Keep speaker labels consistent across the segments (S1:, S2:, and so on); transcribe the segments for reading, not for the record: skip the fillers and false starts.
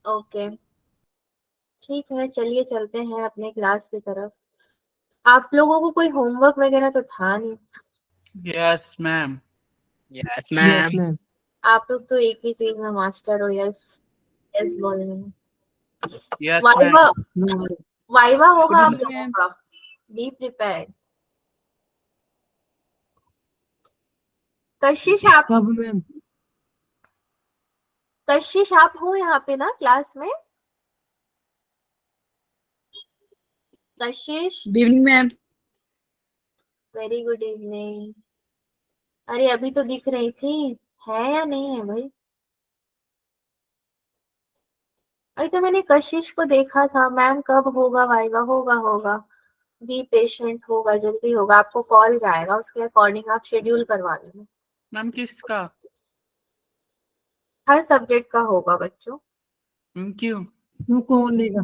S1: Okay ठीक है, चलिए चलते हैं अपने क्लास की तरफ। आप लोगों को कोई होमवर्क वगैरह तो था नहीं?
S2: Yes ma'am.
S3: Yes
S4: yes
S3: ma'am.
S4: Ma'am.
S1: आप लोग तो एक ही चीज में मास्टर हो, यस यस बोलने में।
S2: यस
S1: वाइवा
S4: नो
S1: वाइवा होगा आप
S2: Good
S1: लोगों
S2: evening,
S1: का, बी प्रिपेयर्ड। कशिश आप
S4: कब मैम?
S1: कशिश आप हो यहाँ पे ना क्लास में? कशिश
S3: good evening ma'am.
S1: Very good evening. अरे अभी तो दिख रही थी, है या नहीं है भाई? अभी तो मैंने कशिश को देखा था। मैम कब होगा वाइवा? होगा होगा, बी पेशेंट, होगा जल्दी होगा। आपको कॉल जाएगा, उसके अकॉर्डिंग आप शेड्यूल करवा लेना।
S2: मैम किसका?
S1: हर सब्जेक्ट का होगा बच्चों।
S2: क्यों?
S4: क्यों, कौन देगा?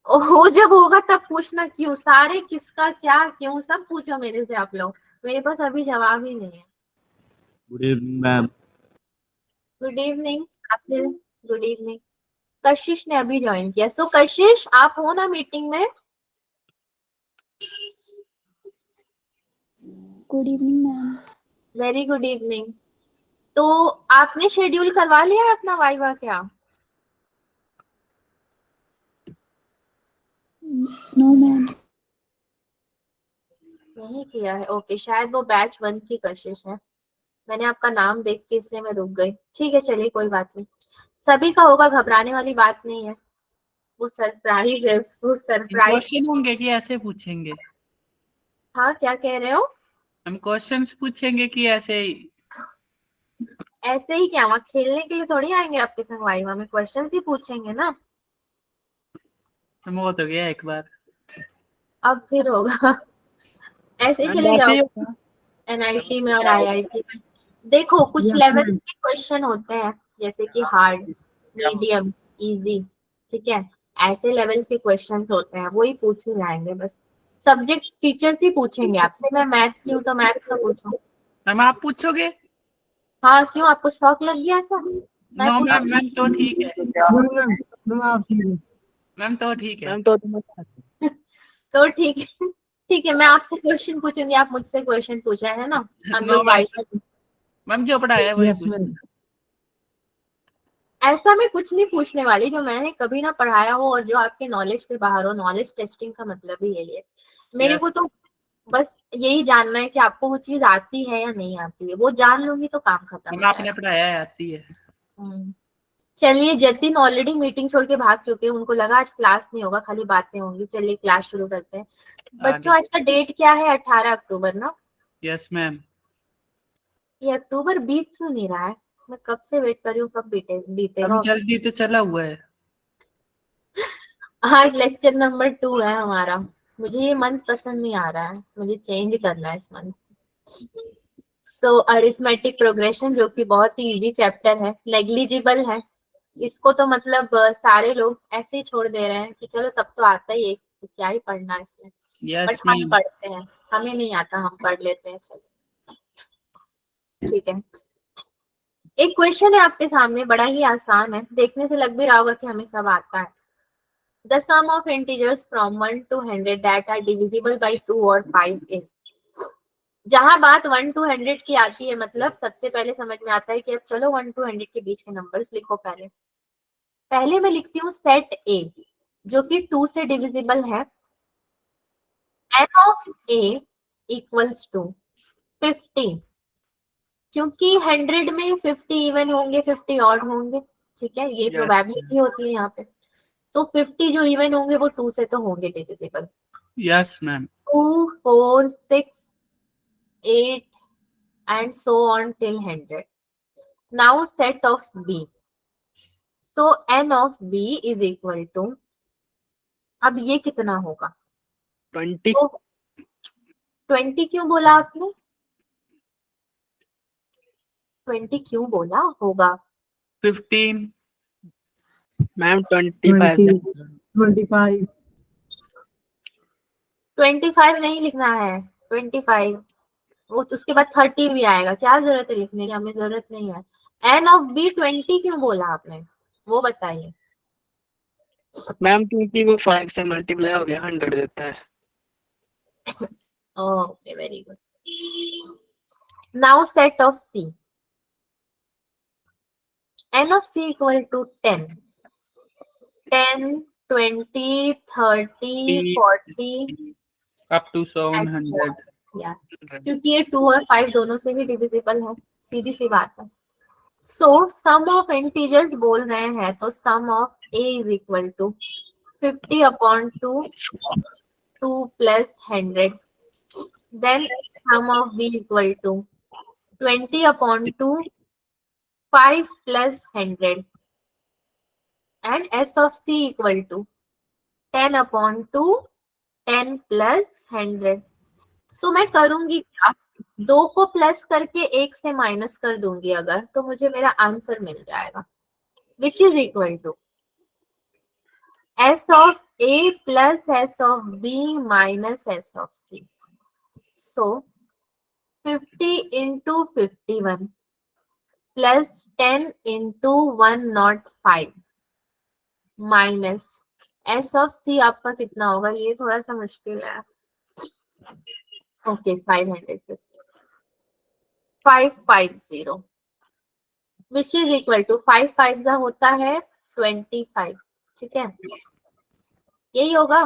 S1: ओह जब होगा तब पूछना क्यों, सारे किसका क्या क्यों सब पूछो मेरे से आप लोग, मेरे पास अभी जवाब ही नहीं है।
S5: Good evening ma'am.
S1: Good evening आपने, गुड इवनिंग। कशिश ने अभी ज्वाइन किया। सो कशिश आप हो ना मीटिंग में?
S6: Good evening ma'am.
S1: Very good evening. तो आपने शेड्यूल करवा लिया है अपना वाइवा क्या?
S6: No ma'am.
S1: नहीं किया है, ओके। शायद वो बैच 1 की कशिश है, मैंने आपका नाम देख के इसलिए मैं रुक गई। ठीक है चलिए कोई बात नहीं, सभी का होगा, घबराने वाली बात नहीं है। वो सरप्राइज है, वो सरप्राइज।
S2: क्वेश्चन होंगे कि ऐसे पूछेंगे?
S1: हाँ क्या कह रहे हो?
S2: हम क्वेश्चंस पूछेंगे कि ऐसे ही?
S1: ऐसे ही क्या, वहाँ खेलने के लिए थोड़ी आएंगे आपके संग वाइवा में, क्वेश्चंस ही पूछेंगे ना।
S2: हम हो तो गया एक बार।
S1: अब फिर होगा ऐसे ही
S3: मैम
S1: चले
S3: वैसे ही
S1: जाओ एनआईटी में और आईआईटी में। देखो कुछ
S4: Yes,
S1: लेवल्स
S4: ma'am.
S1: के क्वेश्चन होते हैं, जैसे कि हार्ड, मीडियम, इजी, ठीक है। ऐसे लेवल्स के क्वेश्चंस होते हैं, वही पूछ ही जाएंगे बस। सब्जेक्ट टीचर्स ही पूछेंगे आपसे। मैं मैथ्स की हूँ तो मैथ्स का पूछूं?
S2: मैम आप पूछोगे?
S1: हाँ क्यों, आपको शौक लग गया क्या? मैं
S2: नो मैम,
S1: पूछूं?
S2: मैम तो ठीक है।
S4: नो मैम, नो आप ठीक है।
S2: मैम तो ठीक है।
S3: मैम तो तुम्हें
S1: तो ठीक है ठीक है, मैं आपसे क्वेश्चन पूछूंगी, आप मुझसे क्वेश्चन पूछा है ना, हम
S2: नो
S1: लोग
S2: मैम,
S1: वाइवा।
S2: मैम जो पढ़ाया है वही
S4: यस
S2: पूछ।
S4: मैम।
S1: ऐसा मैं कुछ नहीं पूछने वाली जो मैंने कभी ना पढ़ाया हो और जो आपके नॉलेज के बाहर हो। नॉलेज टेस्टिंग का मतलब ही यही है। मेरे को
S2: यस
S1: तो बस यही जानना है कि आपको वो चीज आती है या नहीं आती है, वो जान लूंगी तो काम खत्म हो
S2: मैम, आपने
S1: जाएगा।
S2: पढ़ाया है, आती है।
S1: चलिए जतिन ऑलरेडी मीटिंग छोड़ के भाग चुके हैं, उनको लगा आज क्लास नहीं होगा खाली बातें होंगी। चलिए क्लास शुरू करते हैं।
S2: आगे।
S1: बच्चों आज का डेट क्या है? 18 अक्टूबर ना?
S2: Yes ma'am.
S1: ये अक्टूबर बीत क्यों नहीं रहा है? मैं कब से वेट कर रही हूँ, कब बीतेगा।
S2: मैम जल्दी तो चला हुआ है।
S1: आज लेक्चर नंबर 2 है हमारा। मुझे ये मंथ पसंद नहीं आ रहा है, मुझे चेंज करना है इस मंथ। सो अरिथमेटिक प्रोग्रेशन जो कि बहुत ही इजी चैप्टर है, नेग्लिजिबल है। इसको तो मतलब सारे लोग ऐसे ही छोड़ दे रहे हैं कि चलो सब तो आता ही है, तो क्या ही पढ़ना इसमें। बट
S2: यस
S1: हम
S2: मैम।
S1: पढ़ते हैं, हमें नहीं आता, हम पढ़ लेते हैं। चलो ठीक है। एक क्वेश्चन है आपके सामने, बड़ा ही आसान है, देखने से लग भी रहा होगा कि हमें सब आता है। The sum of integers from 1 to 100 that are divisible by 2 or 5 is। जहां बात 1 to 100 की आती है, मतलब सबसे पहले समझ में आता है कि अब चलो 1 to 100 के बीच के नंबर्स लिखो। पहले मैं लिखती हूँ सेट ए जो कि 2 से डिविजिबल है। n of a equals to 50, क्योंकि 100 में 50 इवन होंगे, 50 ऑड होंगे, ठीक है, ये
S3: यस
S1: प्रोबेबिलिटी होती है यहाँ पे। तो 50 जो इवन होंगे वो 2 से तो होंगे divisible.
S2: Yes ma'am.
S1: 2, 4, 6, 8 and so on till 100. Now set of b. So n of b is equal to, अब ये कितना होगा?
S3: 20।
S1: तो 20 क्यों बोला आपने? 20 क्यों बोला होगा?
S2: 15।
S3: मैम 25।
S4: 25।
S1: 25 नहीं लिखना है, 25 वो उसके बाद 30 भी आएगा, क्या जरूरत है लिखने की, हमें जरूरत नहीं है। n ऑफ b 20 क्यों बोला आपने? वो बताइए।
S3: मैम क्योंकि वो 5 से मल्टीप्लाई हो गया 100 देता है।
S1: Okay, very good. Now set of C. n of C equal to 10, 20, 30, 40
S2: up to 700.
S1: या क्योंकि ये 2 और 5 दोनों से भी डिविजिबल है, सीधी सी बात है। सो सम ऑफ इंटीजर्स बोल रहे हैं तो sum of A is equal to 50/2, 2 plus 100. Then sum of B equal to 20/2, 5 plus 100. And S of C equal to 10/2, 10 plus 100. So मैं करूंगी क्या, 2 को प्लस करके 1 से माइनस कर दूंगी अगर, तो मुझे मेरा आंसर मिल जाएगा, which is equal to S of A plus S of B minus S of C. So 50 into 51 plus 10 into 105 minus S of C आपका कितना होगा, ये थोड़ा सा मुश्किल है। Okay, 550, 550 which is equal to 5 5 होता है 25, ठीक है, यही होगा।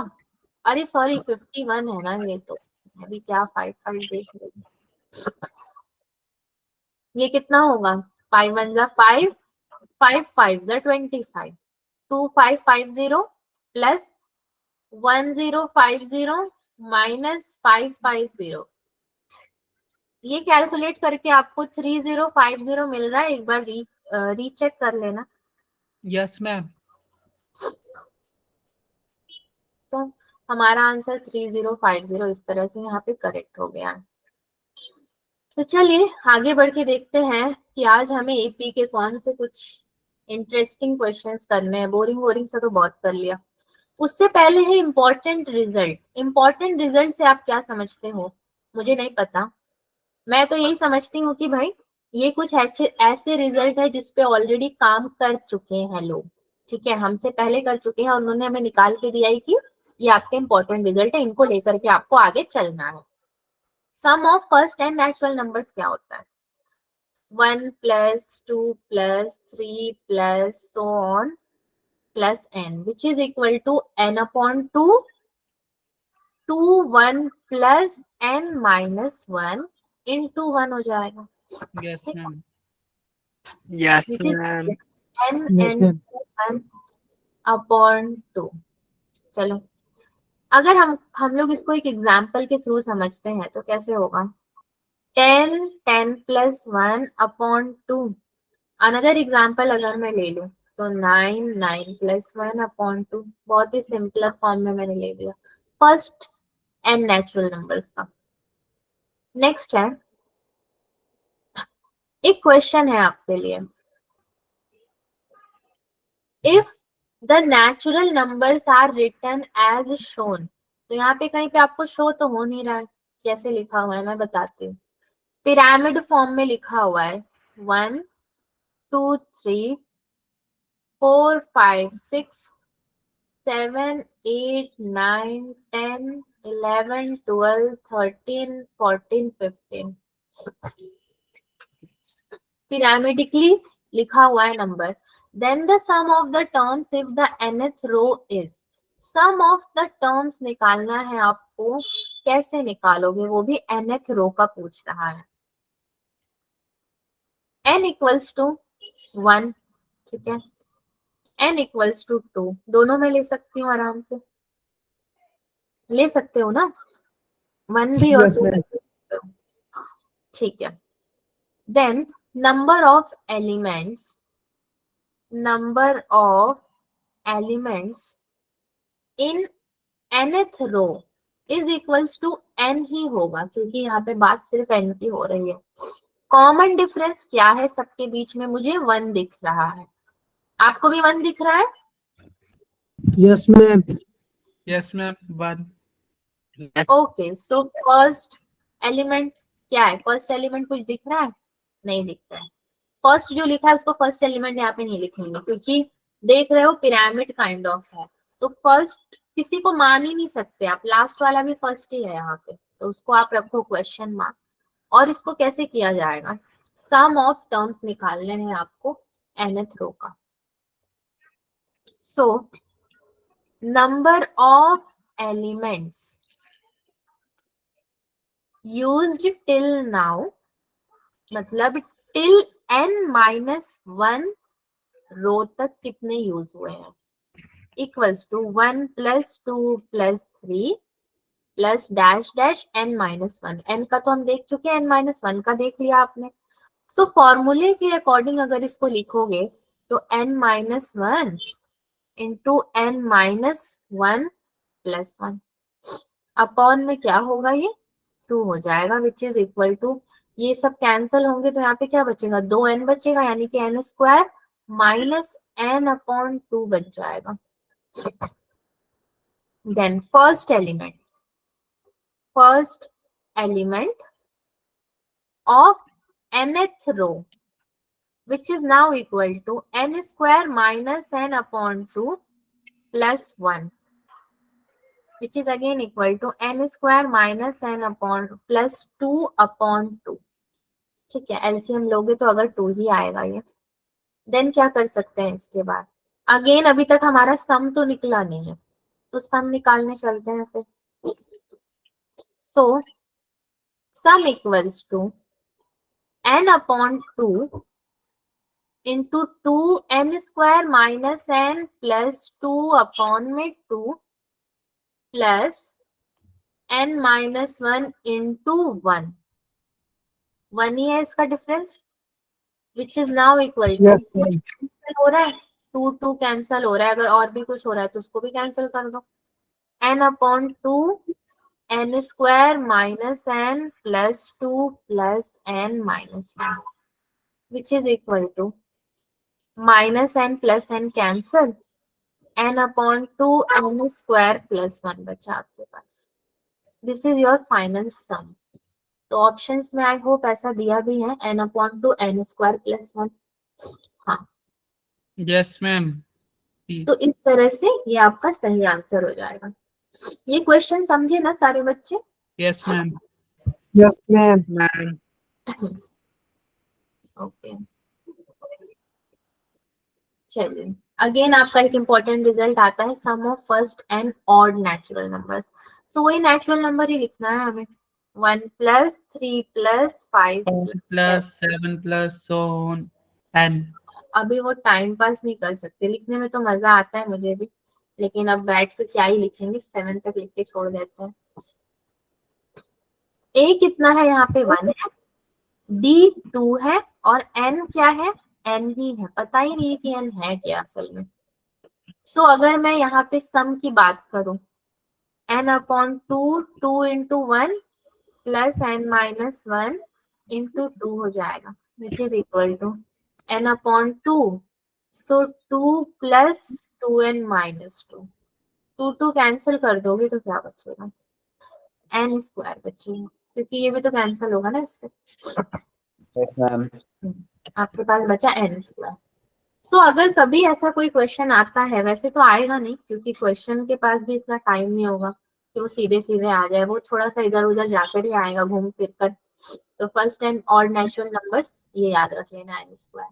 S1: अरे सॉरी 51 है ना ये, तो अभी क्या 5 5 देख रही, ये कितना होगा, 5 1 5, 5 5 25, 2550 प्लस 1050 माइनस 550, ये कैलकुलेट करके आपको 3050 मिल रहा है। एक बार रीचेक कर लेना।
S2: Yes, ma'am.
S1: तो हमारा आंसर 3050 इस तरह से यहाँ पे करेक्ट हो गया है। तो चलिए आगे बढ़ के देखते हैं कि आज हमें एपी के कौन से कुछ इंटरेस्टिंग क्वेश्चंस करने हैं। बोरिंग से तो बहुत कर लिया। उससे पहले है इम्पोर्टेंट रिजल्ट। इम्पोर्टेंट रिजल्ट से आप क्या समझते हो, मुझे नहीं पता। मैं तो यही समझती हूँ कि भाई ये कुछ ऐसे रिजल्ट है जिसपे ऑलरेडी काम कर चुके हैं लोग, ठीक है, हमसे पहले कर चुके हैं, उन्होंने हमें निकाल के दिया है कि ये आपके इम्पोर्टेंट रिजल्ट है, इनको लेकर के आपको आगे चलना है। Sum of first and natural numbers क्या होता है, 1 plus 2 plus 3 plus so on plus n, which is equal to n/2, 2 1 plus n minus 1 into 1 हो जाएगा।
S2: Yes, ma'am.
S3: Yes
S1: Which is
S3: ma'am.
S1: n
S4: Yes,
S1: n
S4: ma'am.
S1: 1/2। चलो अगर हम लोग इसको एक एग्जाम्पल के थ्रू समझते हैं तो कैसे होगा, 10 10 plus 1/2। अनदर एग्जाम्पल अगर मैं ले लूं तो 9 9 plus 1/2। बहुत ही सिंपलर फॉर्म में मैंने ले लिया फर्स्ट एंड नेचुरल नंबर्स का। नेक्स्ट है, एक क्वेश्चन है आपके लिए, if the natural numbers are written as shown. तो यहाँ पे कहीं पे आपको शो तो हो नहीं रहा है, कैसे लिखा हुआ है मैं बताती हूँ। पिरामिड फॉर्म में लिखा हुआ है 1 2 3 4 5 6 7 8 9 10 11 12 13 14 15 पिरामिडिकली लिखा हुआ है number. Then the sum of the terms if the nth row is. Sum of the terms निकालना है आपको, कैसे निकालोगे, वो भी nth रो का पूछ रहा है। n इक्वल्स टू 1, ठीक है, n इक्वल्स टू 2, दोनों में ले सकती हूँ, आराम से ले सकते हो ना, 1 भी और
S4: Yes,
S1: 2 भी
S4: ma'am.
S1: ले सकते हो, ठीक है। Then number of elements in nth row is equals to n ही होगा, क्योंकि यहाँ पे बात सिर्फ n की हो रही है। कॉमन डिफरेंस क्या है सबके बीच में, मुझे 1 दिख रहा है, आपको भी 1 दिख रहा है।
S4: Yes, ma'am.
S2: Yes, ma'am. 1.
S1: Okay, so first element क्या है, फर्स्ट एलिमेंट कुछ दिख रहा है, नहीं दिख रहा है। फर्स्ट जो लिखा है उसको फर्स्ट एलिमेंट यहाँ पे नहीं लिखेंगे, क्योंकि देख रहे हो पिरामिड काइंड ऑफ है, तो फर्स्ट किसी को मान ही नहीं सकते आप, लास्ट वाला भी फर्स्ट ही है यहाँ पे, तो उसको आप रखो क्वेश्चन मार्क। और इसको कैसे किया जाएगा, सम ऑफ टर्म्स निकालने हैं आपको nth रो का। So number of elements used till now, मतलब टिल n-1 रो तक कितने यूज हुए हैं, equals to 1 + 2 + 3 plus dash dash n-1। n का तो हम देख चुके हैं, n-1 का देख लिया आपने। सो फॉर्मूले के अकॉर्डिंग अगर इसको लिखोगे तो n-1 इंटू n-1 + 1 अपॉन में क्या होगा, ये 2 हो जाएगा, विच इज इक्वल टू, ये सब कैंसिल होंगे तो यहाँ पे क्या बचेगा, 2n बचेगा, यानी कि n² माइनस n/2 बच जाएगा। Then first element of nth row, which is now equal to n² minus n/2 plus 1, which is again equal to n² minus n plus 2/2। ठीक है, एलसीएम लोगे तो अगर 2 ही आएगा ये। देन क्या कर सकते हैं इसके बाद, अगेन अभी तक हमारा सम तो निकला नहीं है, तो सम निकालने चलते हैं फिर। So sum equals to n/2 into 2n² minus n plus 2/2 plus n-1 into 1 ही है इसका difference, which is now equal to,
S4: Yes,
S1: कुछ
S4: ma'am.
S1: कैंसिल हो रहा है, 2 कैंसिल हो रहा है, अगर और भी कुछ हो रहा है तो उसको भी कैंसिल कर दो। n/2 n² minus n plus 2 plus n-1 which is equal to minus n plus n cancel, n/2 n² plus 1 बचा आपके पास। दिस इज योर फाइनल सम। तो ऑप्शंस में आई होप ऐसा दिया भी है, n/2 n² plus 1। हाँ,
S2: Yes, ma'am.
S1: तो इस तरह से ये आपका सही आंसर हो जाएगा। ये क्वेश्चन समझे ना सारे बच्चे?
S2: Yes, ma'am.
S4: Yes, ma'am.
S3: Ma'am
S1: okay, चलिए अगेन आपका एक इम्पोर्टेंट रिजल्ट आता है, sum of first and odd natural numbers. So वही नेचुरल नंबर ही लिखना है हमें, 1 + 3 + 5
S2: Plus 7 plus so on n.
S1: अभी वो टाइम पास नहीं कर सकते, लिखने में तो मजा आता है मुझे भी, लेकिन अब बैठ कर क्या ही लिखेंगे, 7 तक लिख के छोड़ देते हैं। ए कितना है यहाँ पे, 1 है, डी 2 है, और एन क्या है, एन ही है, पता ही नहीं है कि एन है क्या असल में। सो अगर मैं यहाँ पे सम की बात करूं, n/2 2 into 1 plus n-1 into 2 हो जाएगा, which is equal to n/2, so 2 plus 2n-2, 2 cancel कर दोगे तो क्या बचेगा, n² बचेगा, क्योंकि ये भी तो कैंसिल होगा ना इससे।
S5: Yes, ma'am.
S1: आपके पास बचा n²। सो अगर कभी ऐसा कोई क्वेश्चन आता है, वैसे तो आएगा नहीं क्योंकि क्वेश्चन के पास भी इतना टाइम नहीं होगा कि वो सीधे सीधे आ जाए, वो थोड़ा सा इधर उधर जाकर ही आएगा घूम फिर कर। तो first and odd natural numbers ये याद रख लेना, n²।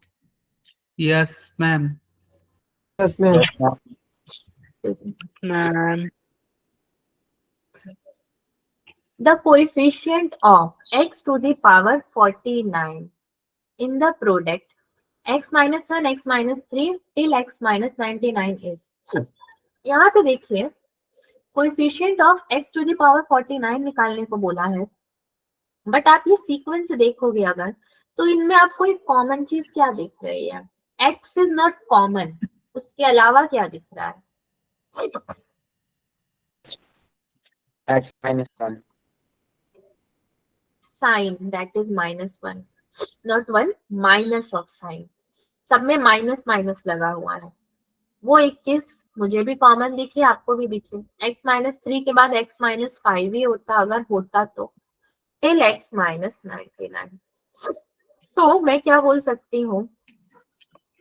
S2: Yes, ma'am.
S4: Yes, ma'am.
S5: Yes, ma'am.
S1: Excuse me.
S3: Ma'am
S1: The coefficient of x to the power 49 in the product x-1 x-3 till x-99 is। यहाँ पे देखिए coefficient of x to the power 49 निकालने को बोला है, but आप ये sequence देखोगे अगर, तो इनमें आपको एक कॉमन चीज क्या दिख रही है, x इज नॉट कॉमन, उसके अलावा क्या दिख रहा है,
S5: x-1.
S1: Sign, that is -1, not 1, minus of sign, सब में माइनस माइनस लगा हुआ है। वो एक चीज मुझे भी कॉमन दिखी, आपको भी दिखी, x-3 के बाद x-5 ही होता अगर होता तो, टिल x-99। सो मैं क्या बोल सकती हूँ,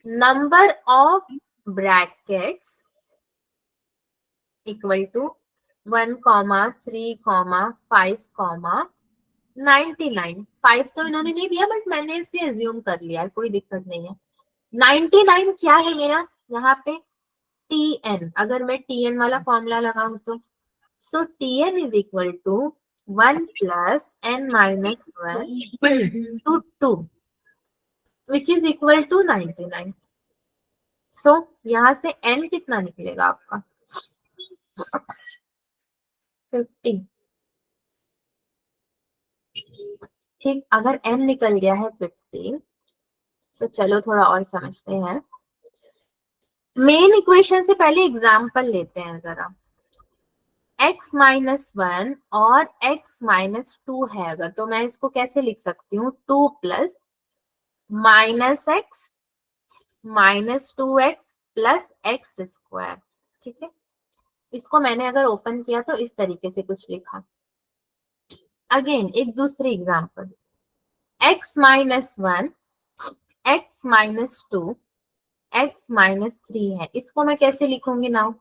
S1: number of brackets equal to 1,3,5,99। 5 तो इन्होंने नहीं दिया बट मैंने इसे एज्यूम कर लिया है, कोई दिक्कत नहीं है। 99 क्या है मेरा यहाँ पे tn, अगर मैं tn वाला फॉर्मूला लगाऊं तो so tn is equal to 1 plus n minus 1 to 2 which is equal to 99। सो यहाँ से n कितना निकलेगा आपका 50। ठीक, अगर n निकल गया है 50 तो चलो थोड़ा और समझते हैं। मेन इक्वेशन से पहले एग्जाम्पल लेते हैं जरा। x माइनस 1 और x माइनस 2 है अगर, तो मैं इसको कैसे लिख सकती हूँ 2 plus minus x minus 2x plus x square. ठीक है, इसको मैंने अगर ओपन किया तो इस तरीके से कुछ लिखा। अगेन एक दूसरी example, x minus 1 x minus 2 x minus 3 है, इसको मैं कैसे लिखूंगी now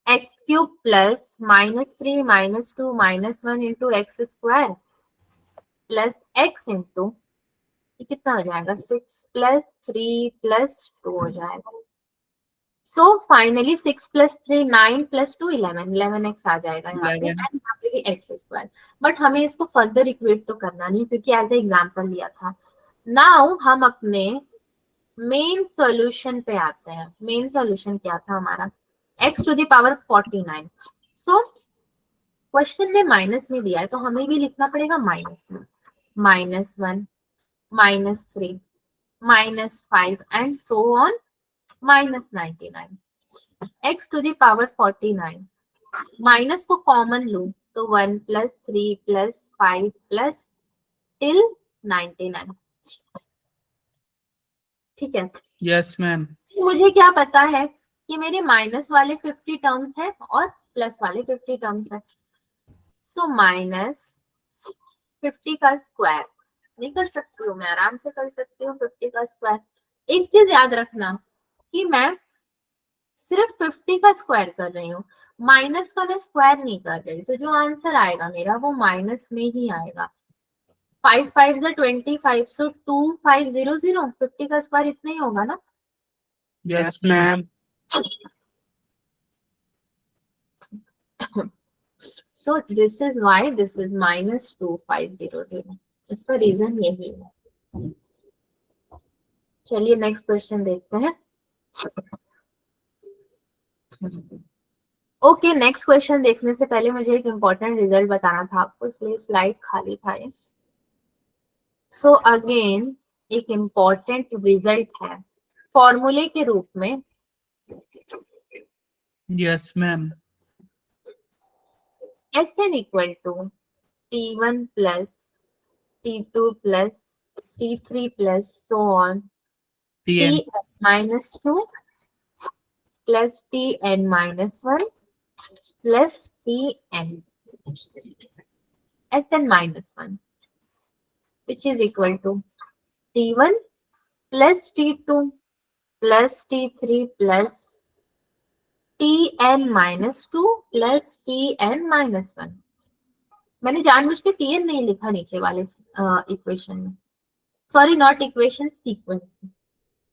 S1: x cube plus minus 3 minus 2 minus 1 into x square plus x into ये कितना हो जाएगा 6 प्लस 3 प्लस 2 हो जाएगा। So finally 6 plus 3 9 plus 2 11x आ जाएगा यहाँ पे, एंड यहाँ पे भी एक्स स्क्वायर। बट हमें इसको फर्दर इक्वेट तो करना नहीं क्योंकि एज ए एग्जाम्पल लिया था। नाउ हम अपने मेन सॉल्यूशन पे आते हैं। मेन सॉल्यूशन क्या था हमारा x to the power 49। So question में माइनस में दिया है तो हमें भी लिखना पड़ेगा माइनस में, minus 1 minus 3 minus 5 and so on minus 99। x to the power 49, minus को कॉमन लूं तो 1 प्लस 3 प्लस 5 प्लस टिल 99। ठीक है,
S2: यस मैम।
S1: मुझे क्या पता है कि मेरे माइनस वाले 50 टर्म्स है और प्लस वाले 50 टर्म्स है। सो माइनस 50 का स्क्वायर नहीं कर सकती हूँ मैं, आराम से कर सकती हूँ 50 का स्क्वायर। एक चीज याद रखना कि मैं सिर्फ 50 का स्क्वायर कर रही हूँ, माइनस का मैं स्क्वायर नहीं कर रही, तो जो आंसर आएगा मेरा वो माइनस में ही आएगा। 5 5 25, सो 2500, 50 का स्क्वायर इतना ही होगा ना।
S3: Yes ma'am.
S1: So this is why this is minus 2500। इसका रीजन यही है। चलिए नेक्स्ट क्वेश्चन देखते हैं। ओके, नेक्स्ट क्वेश्चन देखने से पहले मुझे एक इम्पोर्टेंट रिजल्ट बताना था आपको, इसलिए स्लाइड खाली था ये। सो अगेन एक इम्पोर्टेंट रिजल्ट है फॉर्मूले के रूप में।
S2: Yes ma'am.
S1: Sn equal to T1 plus T2 plus T3 plus so on
S2: TN
S1: Tn minus 2 plus Tn minus 1 plus Tn Sn minus 1 which is equal to T1 plus T2 plus T3 plus Tn minus 2 plus Tn minus 1। मैंने जानबूझ के Tn नहीं लिखा नीचे वाले equation में, sorry not equation, sequence,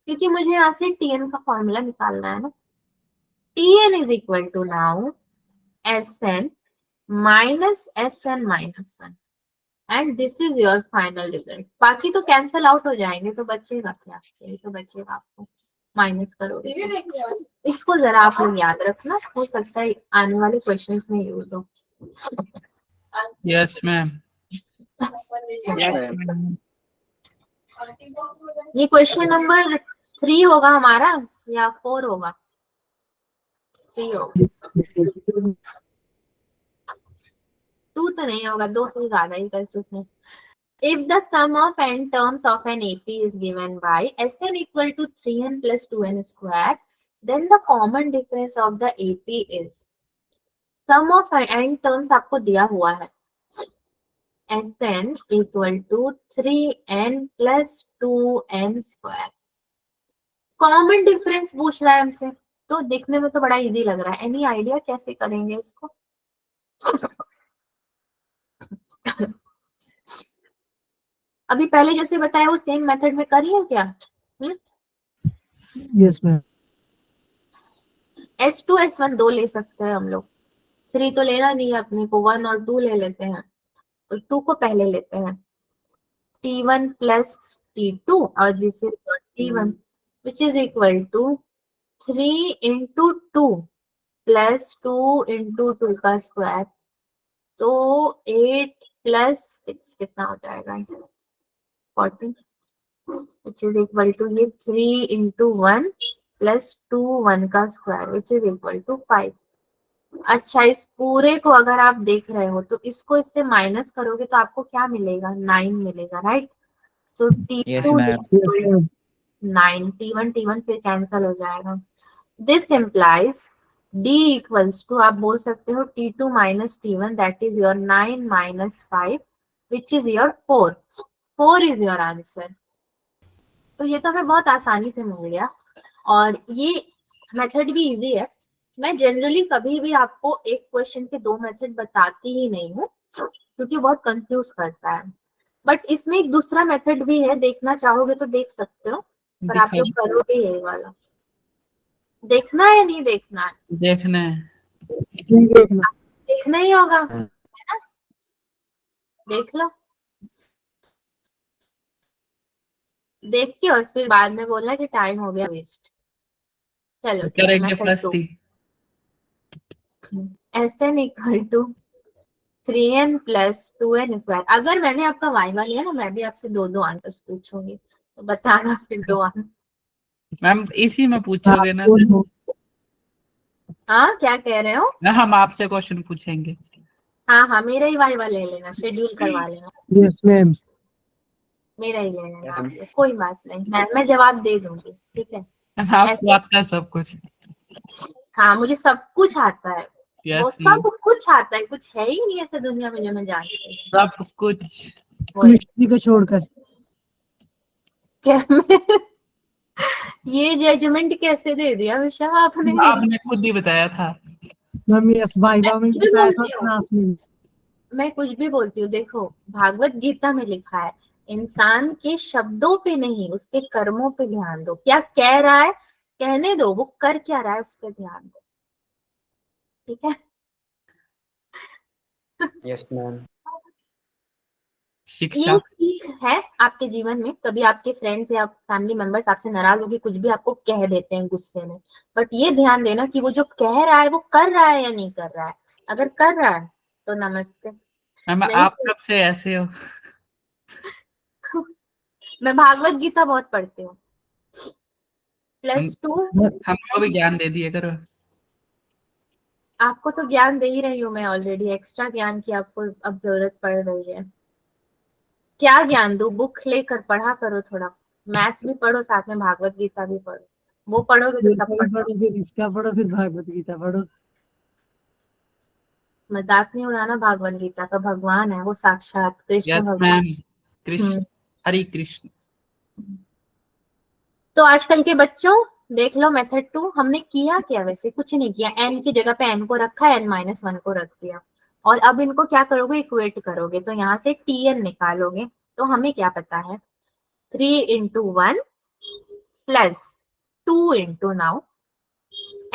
S1: क्योंकि मुझे यहाँ से Tn का फॉर्मूला निकालना है ना। Tn is equal to now Sn minus Sn minus 1 and this is your final result. बाकी तो कैंसल आउट हो जाएंगे तो बचेगा क्या, यही तो बचेगा, आपको माइनस करोगे। इसको जरा आप लोग याद रखना, हो सकता है आने वाले क्वेश्चंस में यूज हो।
S2: Yes ma'am.
S1: ये क्वेश्चन नंबर 3 होगा हमारा या 4 होगा? 3 होगा, 2 तो नहीं होगा, 2 से ज्यादा ही कर चुके हैं। If the sum of n terms of an AP is given by Sn equal to 3n plus 2n square, then the common difference of the AP is, sum of n terms आपको दिया हुआ है Sn equal to 3n plus 2n square। Common difference पूछ रहा है हमसे, तो देखने में तो बड़ा इजी लग रहा है। एनी आइडिया कैसे करेंगे इसको? अभी पहले जैसे बताया वो सेम मेथड में कर लिया क्या?
S4: Yes, ma'am.
S1: S2 S1 दो ले सकते हैं हम लोग, 3 तो लेना नहीं है अपने को, 1 और 2 ले लेते हैं। तो 2 को पहले लेते हैं, T1 प्लस T2 और this is T1 which is equal to 3 into 2 plus 2 into 2 का स्क्वायर, तो 8 प्लस 6 कितना हो जाएगा? 14 विच इज इक्वल टू ये 3 इंटू 1 प्लस 2 1 का square which is equal to 5। अच्छा, इस पूरे को अगर आप देख रहे हो तो इसको इससे माइनस करोगे तो आपको क्या मिलेगा? 9 मिलेगा, राइट? सो
S5: Yes,
S1: T2
S5: ma'am.
S4: Yes, ma'am.
S1: 9, T1 फिर कैंसल हो जाएगा। This implies D equals to, आप बोल सकते हो T2 minus T1 that is your 9 minus 5 which is your 4। 4 is your answer. तो ये तो हमें बहुत आसानी से मिल गया और ये मेथड भी इजी है। मैं जनरली कभी भी आपको एक क्वेश्चन के 2 मेथड बताती ही नहीं हूँ क्योंकि बहुत कंफ्यूज करता है, बट इसमें एक दूसरा मेथड भी है, देखना चाहोगे तो देख सकते हो, पर आप लोग करोगे ये वाला। देखना है या नहीं देखना है?
S2: देखना है।
S4: नहीं देखना।
S1: देखना ही होगा, है ना? देख लो, देख के और फिर बाद में बोलना कि टाइम हो गया वेस्ट। चलो ठीक है,
S2: करेंगे
S1: मेथड
S2: प्लस
S1: 2
S2: थी।
S1: Sn equal to 3n plus 2n square. अगर मैंने आपका वाइवा लिया ना, मैं भी आपसे 2 आंसर्स पूछूंगी, तो बताना फिर 2 आंसर।
S2: मैम इसी में पूछोगे ना?
S1: हाँ, क्या कह रहे हो?
S2: ना हम आपसे क्वेश्चन पूछेंगे।
S1: हाँ हाँ, मेरा ही वाइवा ले लेना, शेड्यूल करवा लेना,
S4: Yes, ma'am.
S1: मेरा ही ले लेना आप लोग, कोई बात नहीं, मैं जवाब दे दूंगी, ठीक है?
S2: आपको
S1: ऐसे,
S2: आता है सब कुछ।
S1: हाँ मुझे सब कुछ आता है, वो
S2: यस
S1: सब कुछ आता है, कुछ है ही नहीं ऐसे दुनिया में जो मैं जानती हूँ।
S2: सब कुछ।
S1: वही।
S4: मिस्ट्री को छोड़कर।
S1: क्या ये जजमेंट कैसे दे दिया विशा आपने मेरी?
S2: आपने खुद ही बताया था।
S4: मैम यस वाइवा में
S1: मैं
S4: बताया था,
S1: बोलती हूँ,
S4: क्लास में।
S1: मैं कुछ भी बोलती हूँ। देखो, भागवत गीता में लिखा है, इंसान के शब्दों पे नहीं उसके कर्मों पे ध्यान दो। क्या कह रहा है कहने दो, वो कर क्या रहा है उस पर ध्यान दो, ठीक है?
S5: Yes, ma'am.
S1: ये
S2: शिक्षा।
S1: एक सीख है आपके जीवन में। कभी आपके फ्रेंड्स या फैमिली मेंबर्स आपसे नाराज होकर कुछ भी आपको कह देते हैं गुस्से में, बट ये ध्यान देना कि वो जो कह रहा है वो कर रहा है या नहीं कर रहा है। अगर कर रहा है तो नमस्ते,
S2: मैम
S1: नहीं
S2: आप कब से ऐसे हो?
S1: मैं भागवत गीता बहुत पढ़ती हूँ। +2
S2: हमको भी ज्ञान दे दिया करो।
S1: आपको तो ज्ञान दे ही रही हूँ मैं ऑलरेडी, एक्स्ट्रा ज्ञान की आपको अब जरूरत पड़ रही है। क्या ज्ञान दूं? बुक लेकर पढ़ा करो, थोड़ा मैथ्स भी पढ़ो, साथ में भागवत गीता भी पढ़ो, वो पढ़ोगे तो
S4: फिर
S1: सब
S4: कोई
S1: पढ़ो।
S4: पढ़ो, फिर इसका पढ़ो, फिर भागवत गीता पढ़ो।
S1: मजाक नहीं उड़ाना, भागवत गीता का भगवान है वो, साक्षात कृष्ण
S2: यस
S1: भगवान।
S2: मैम। कृष्ण, हरि कृष्ण।
S1: तो आजकल के बच्चों देख लो, मेथड 2 हमने किया क्या? वैसे कुछ नहीं किया, n की जगह पे n को रखा, n-1 को रख दिया, और अब इनको क्या करोगे? इक्वेट करोगे, तो यहाँ से tn निकालोगे। तो हमें क्या पता है? 3 into 1 plus 2 into now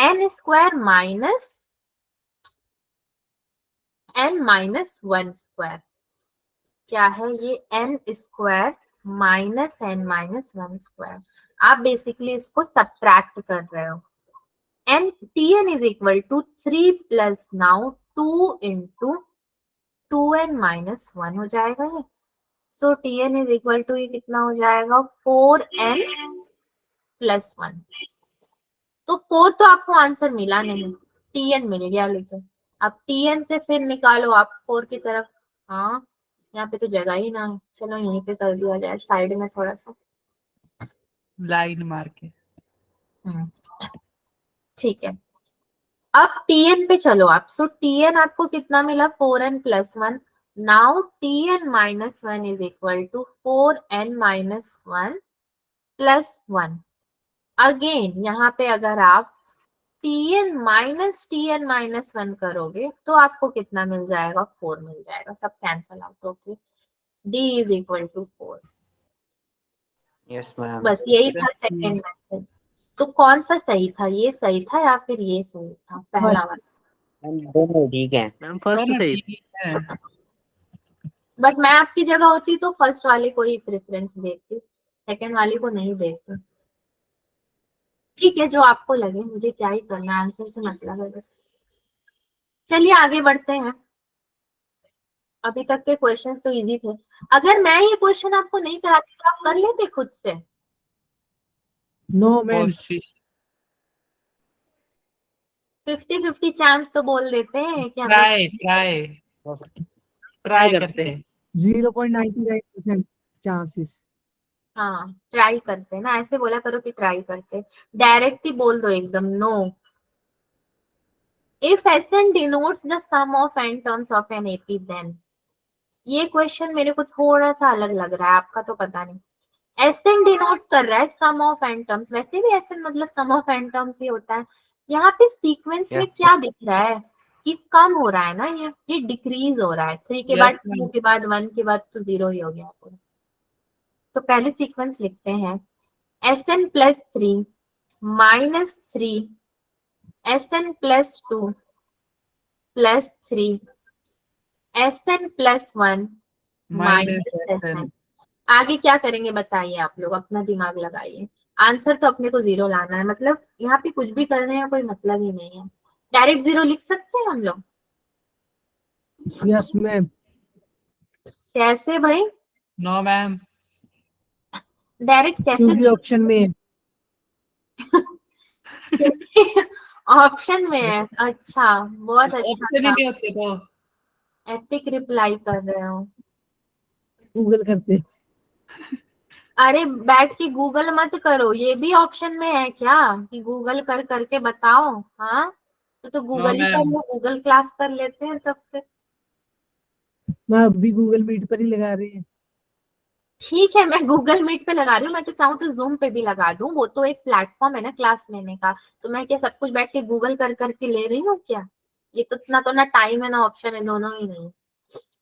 S1: n square minus n-1 square. क्या है ये? n square minus n-1 square. आप बेसिकली इसको सब्ट्रैक्ट कर रहे हो। tn is equal to 3 plus now 2 into 2n-1 हो जाएगा ये। So tn is equal to ये कितना हो जाएगा? 4n plus 1। तो 4 तो आपको आंसर मिला नहीं, tn मिल गया, लेकिन अब tn से फिर निकालो आप 4 की तरफ। हाँ, यहाँ पे तो जगह ही ना है, चलो यहीं पे कर दिया जाए साइड में थोड़ा सा।
S2: लाइन मार के।
S1: ठीक है, अब tn पे चलो आप। सो tn आपको कितना मिला? 4n plus 1। Now tn-1 is equal to 4n-1 plus 1। Again यहाँ पे अगर आप tn माइनस 1 करोगे तो आपको कितना मिल जाएगा, 4 मिल जाएगा, सब कैंसल आउट होके d is equal to 4।
S5: Yes, ma'am.
S1: बस यही था सेकेंड मेथड। तो कौन सा सही था, ये सही था या फिर ये सही था, पहला
S4: First.
S1: वाला?
S5: मैम दोनों ठीक है।
S3: मैम फर्स्ट
S2: दोनों
S3: सही
S2: ठीक है।
S1: बट मैं आपकी जगह होती तो फर्स्ट वाले को ही प्रेफरेंस देती, सेकेंड वाले को नहीं देती। ठीक है, जो आपको लगे, मुझे क्या ही करना, आंसर से मतलब है बस। चलिए आगे बढ़ते हैं। अभी तक के क्वेश्चंस तो इजी थे। अगर मैं ये क्वेश्चन आपको नहीं कराती तो आप कर लेते खुद से?
S4: No, ma'am.
S2: कोशिश
S1: 50-50 चांस तो बोल देते हैं कि हमें
S2: ट्राई ट्राई ट्राई करते हैं।
S4: 0.99% chances.
S1: हाँ ट्राई करते हैं ना, ऐसे बोला करो कि ट्राई करते। डायरेक्ट ही बोल दो एकदम, no. If Sn denotes the sum of n terms of an AP then, ये क्वेश्चन मेरे को थोड़ा सा अलग लग रहा है, आपका तो पता नहीं। Sn डिनोट कर रहा है सम ऑफ n टर्म्स, वैसे भी Sn मतलब सम ऑफ n टर्म्स ही होता है। यहाँ पे सीक्वेंस में क्या दिख रहा है कि कम हो रहा है ना, ये डिक्रीज हो रहा है। 3 के बाद 2 के बाद 1 के बाद तो 0 ही हो गया पूरा। तो पहले सीक्वेंस लिखते हैं, Sn plus 3 minus 3 Sn plus 2 plus 3 Sn plus 1 minus Sn। आगे क्या करेंगे बताइए, आप लोग अपना दिमाग लगाइए। आंसर तो अपने को 0 लाना है, मतलब यहाँ पे कुछ भी करने का कोई मतलब ही नहीं है। डायरेक्ट 0 लिख सकते हैं हम लोग?
S4: Yes, ma'am.
S1: कैसे भाई,
S2: नो मैम।
S1: डायरेक्ट कैसे?
S4: क्योंकि ऑप्शन में है।
S1: ऑप्शन में है। अच्छा, बहुत अच्छा
S2: ऑप्शन ही
S1: था।
S2: नहीं होते तो।
S1: एपिक रिप्लाई कर रहे हो।
S4: गूगल करते।
S1: अरे बैठ के गूगल मत करो, ये भी ऑप्शन में है क्या कि गूगल कर करके बताओ? हाँ तो गूगल ही कर
S2: मैम।
S1: लो, गूगल क्लास कर लेते हैं तब फिर।
S4: मैं अभी गूगल मीट पर ही लगा रही है।
S1: ठीक है, मैं गूगल मीट पे लगा रही हूँ, मैं तो चाहूँ तो जूम पे भी लगा दूं, वो तो एक प्लेटफॉर्म है ना क्लास लेने का। तो मैं क्या सब कुछ बैठ के गूगल कर करके ले रही हूँ क्या? ये तो इतना तो ना टाइम है ना ऑप्शन है, दोनों ही नहीं।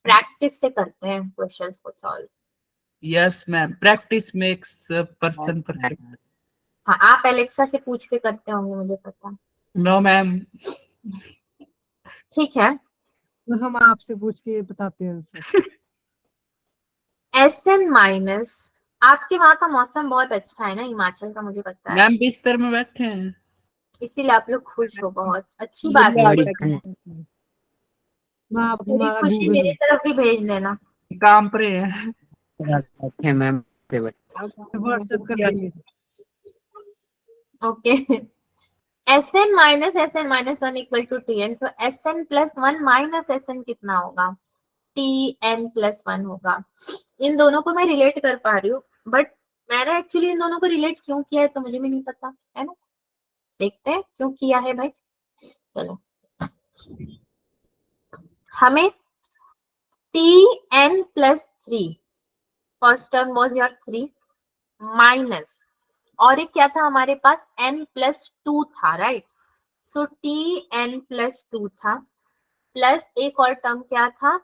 S1: प्रैक्टिस से करते हैं क्वेश्चंस को solve.
S2: Yes ma'am, practice makes person perfect.
S1: हाँ, आप एलेक्सा से पूछ के करते होंगे, मुझे पता।
S2: No ma'am.
S1: ठीक है,
S4: तो हम आपसे पूछ के बताते हैं आंसर।
S1: Sn माइनस, आपके वहां का मौसम बहुत अच्छा है ना हिमाचल का, मुझे पता है,
S2: मैम बिस्तर में बैठे हैं।
S1: इसीलिए आप लोग खुश हो, बहुत अच्छी बात है।
S4: मैं आप
S1: मेरी
S4: हमारा
S1: खुशी
S4: गूगल
S1: मेरी तरफ भी भेज देना।
S2: काम पर है।
S5: Okay ma'am.
S4: व्हाट्सएप कर देंगे।
S1: Okay. Sn minus 1 equal to Tn, so Sn plus 1 minus Sn कितना होगा? Tn प्लस 1 होगा। इन दोनों को मैं रिलेट कर पा रही हूँ, बट मैंने एक्चुअली इन दोनों को रिलेट क्यों किया है तो मुझे भी नहीं पता है ना। देखते हैं क्यों किया है भाई। चलो, हमें Tn plus 3, first term was your 3 minus, और एक क्या था हमारे पास, n प्लस 2 था, राइट? सो Tn प्लस 2 था, प्लस एक और टर्म क्या था,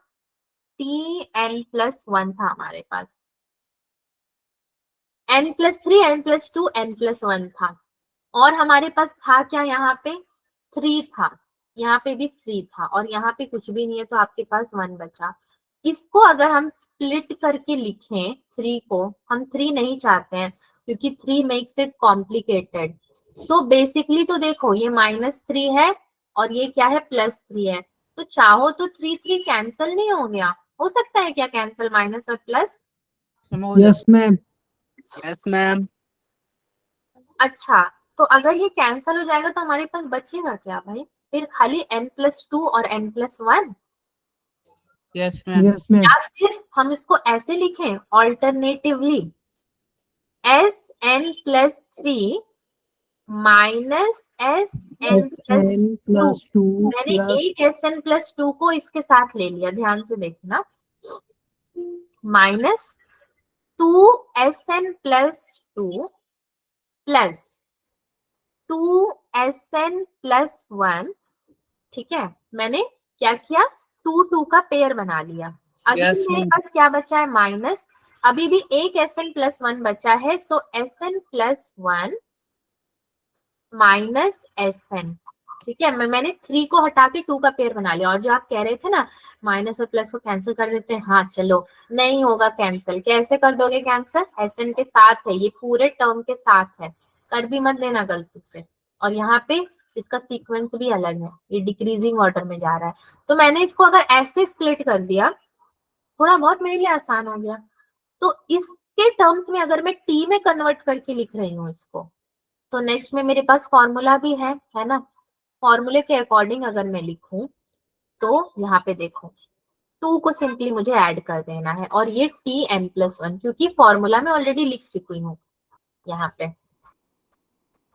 S1: Tn प्लस 1 था हमारे पास। n plus 3, n plus 2, n plus 1 था, और हमारे पास था क्या यहाँ पे, 3 था, यहाँ पे भी 3 था, और यहाँ पे कुछ भी नहीं है, तो आपके पास 1 बचा। इसको अगर हम स्प्लिट करके लिखें 3 को, हम 3 नहीं चाहते हैं क्योंकि 3 makes it complicated. So basically तो देखो, ये -3 है और ये क्या है, +3 है, तो चाहो तो 3 कैंसिल नहीं हो गया, हो सकता है क्या कैंसिल, माइनस और plus?
S4: Yes ma'am.
S3: Yes ma'am.
S1: अच्छा, तो अगर ये कैंसिल हो जाएगा तो हमारे पास बचेगा क्या भाई, फिर खाली n+2 और n+1?
S2: Yes ma'am.
S4: Yes ma'am.
S1: या फिर हम इसको ऐसे लिखें ऑल्टरनेटिवली, Sn+3 माइनस Sn+2। मैंने एक Sn+2 को इसके साथ ले लिया, ध्यान से देखना, minus 2 Sn+2 plus 2SN plus 1, ठीक है, मैंने क्या किया, 2 का पेयर बना लिया। अगेन
S2: Yes,
S1: मेरे
S2: ma'am.
S1: पास क्या बचा है, माइनस, अभी भी एक SN प्लस 1 बचा है, सो SN प्लस 1 माइनस SN, ठीक है, मैंने 3 को हटा के 2 का पेयर बना लिया। और जो आप कह रहे थे ना माइनस और प्लस को कैंसिल कर देते हैं, हाँ चलो, नहीं होगा कैंसिल, कैसे कर दोगे कैंसिल, SN के साथ है, ये पूरे टर्म के साथ है, कर भी मत देना गलती से। और यहाँ पे इसका सीक्वेंस भी अलग है, ये डिक्रीजिंग ऑर्डर में जा रहा है। तो मैंने इसको अगर ऐसे स्प्लिट कर दिया, थोड़ा बहुत मेरे लिए आसान हो गया। तो इसके टर्म्स में अगर मैं टी में कन्वर्ट करके लिख रही हूँ इसको, तो नेक्स्ट में मेरे पास फॉर्मूला भी है ना, फॉर्मूले के अकॉर्डिंग अगर मैं लिखूं तो यहाँ पे देखो 2 को सिंपली मुझे ऐड कर देना है, और ये TN+1, क्योंकि फॉर्मूला में ऑलरेडी लिख चुकी हूँ यहाँ पे,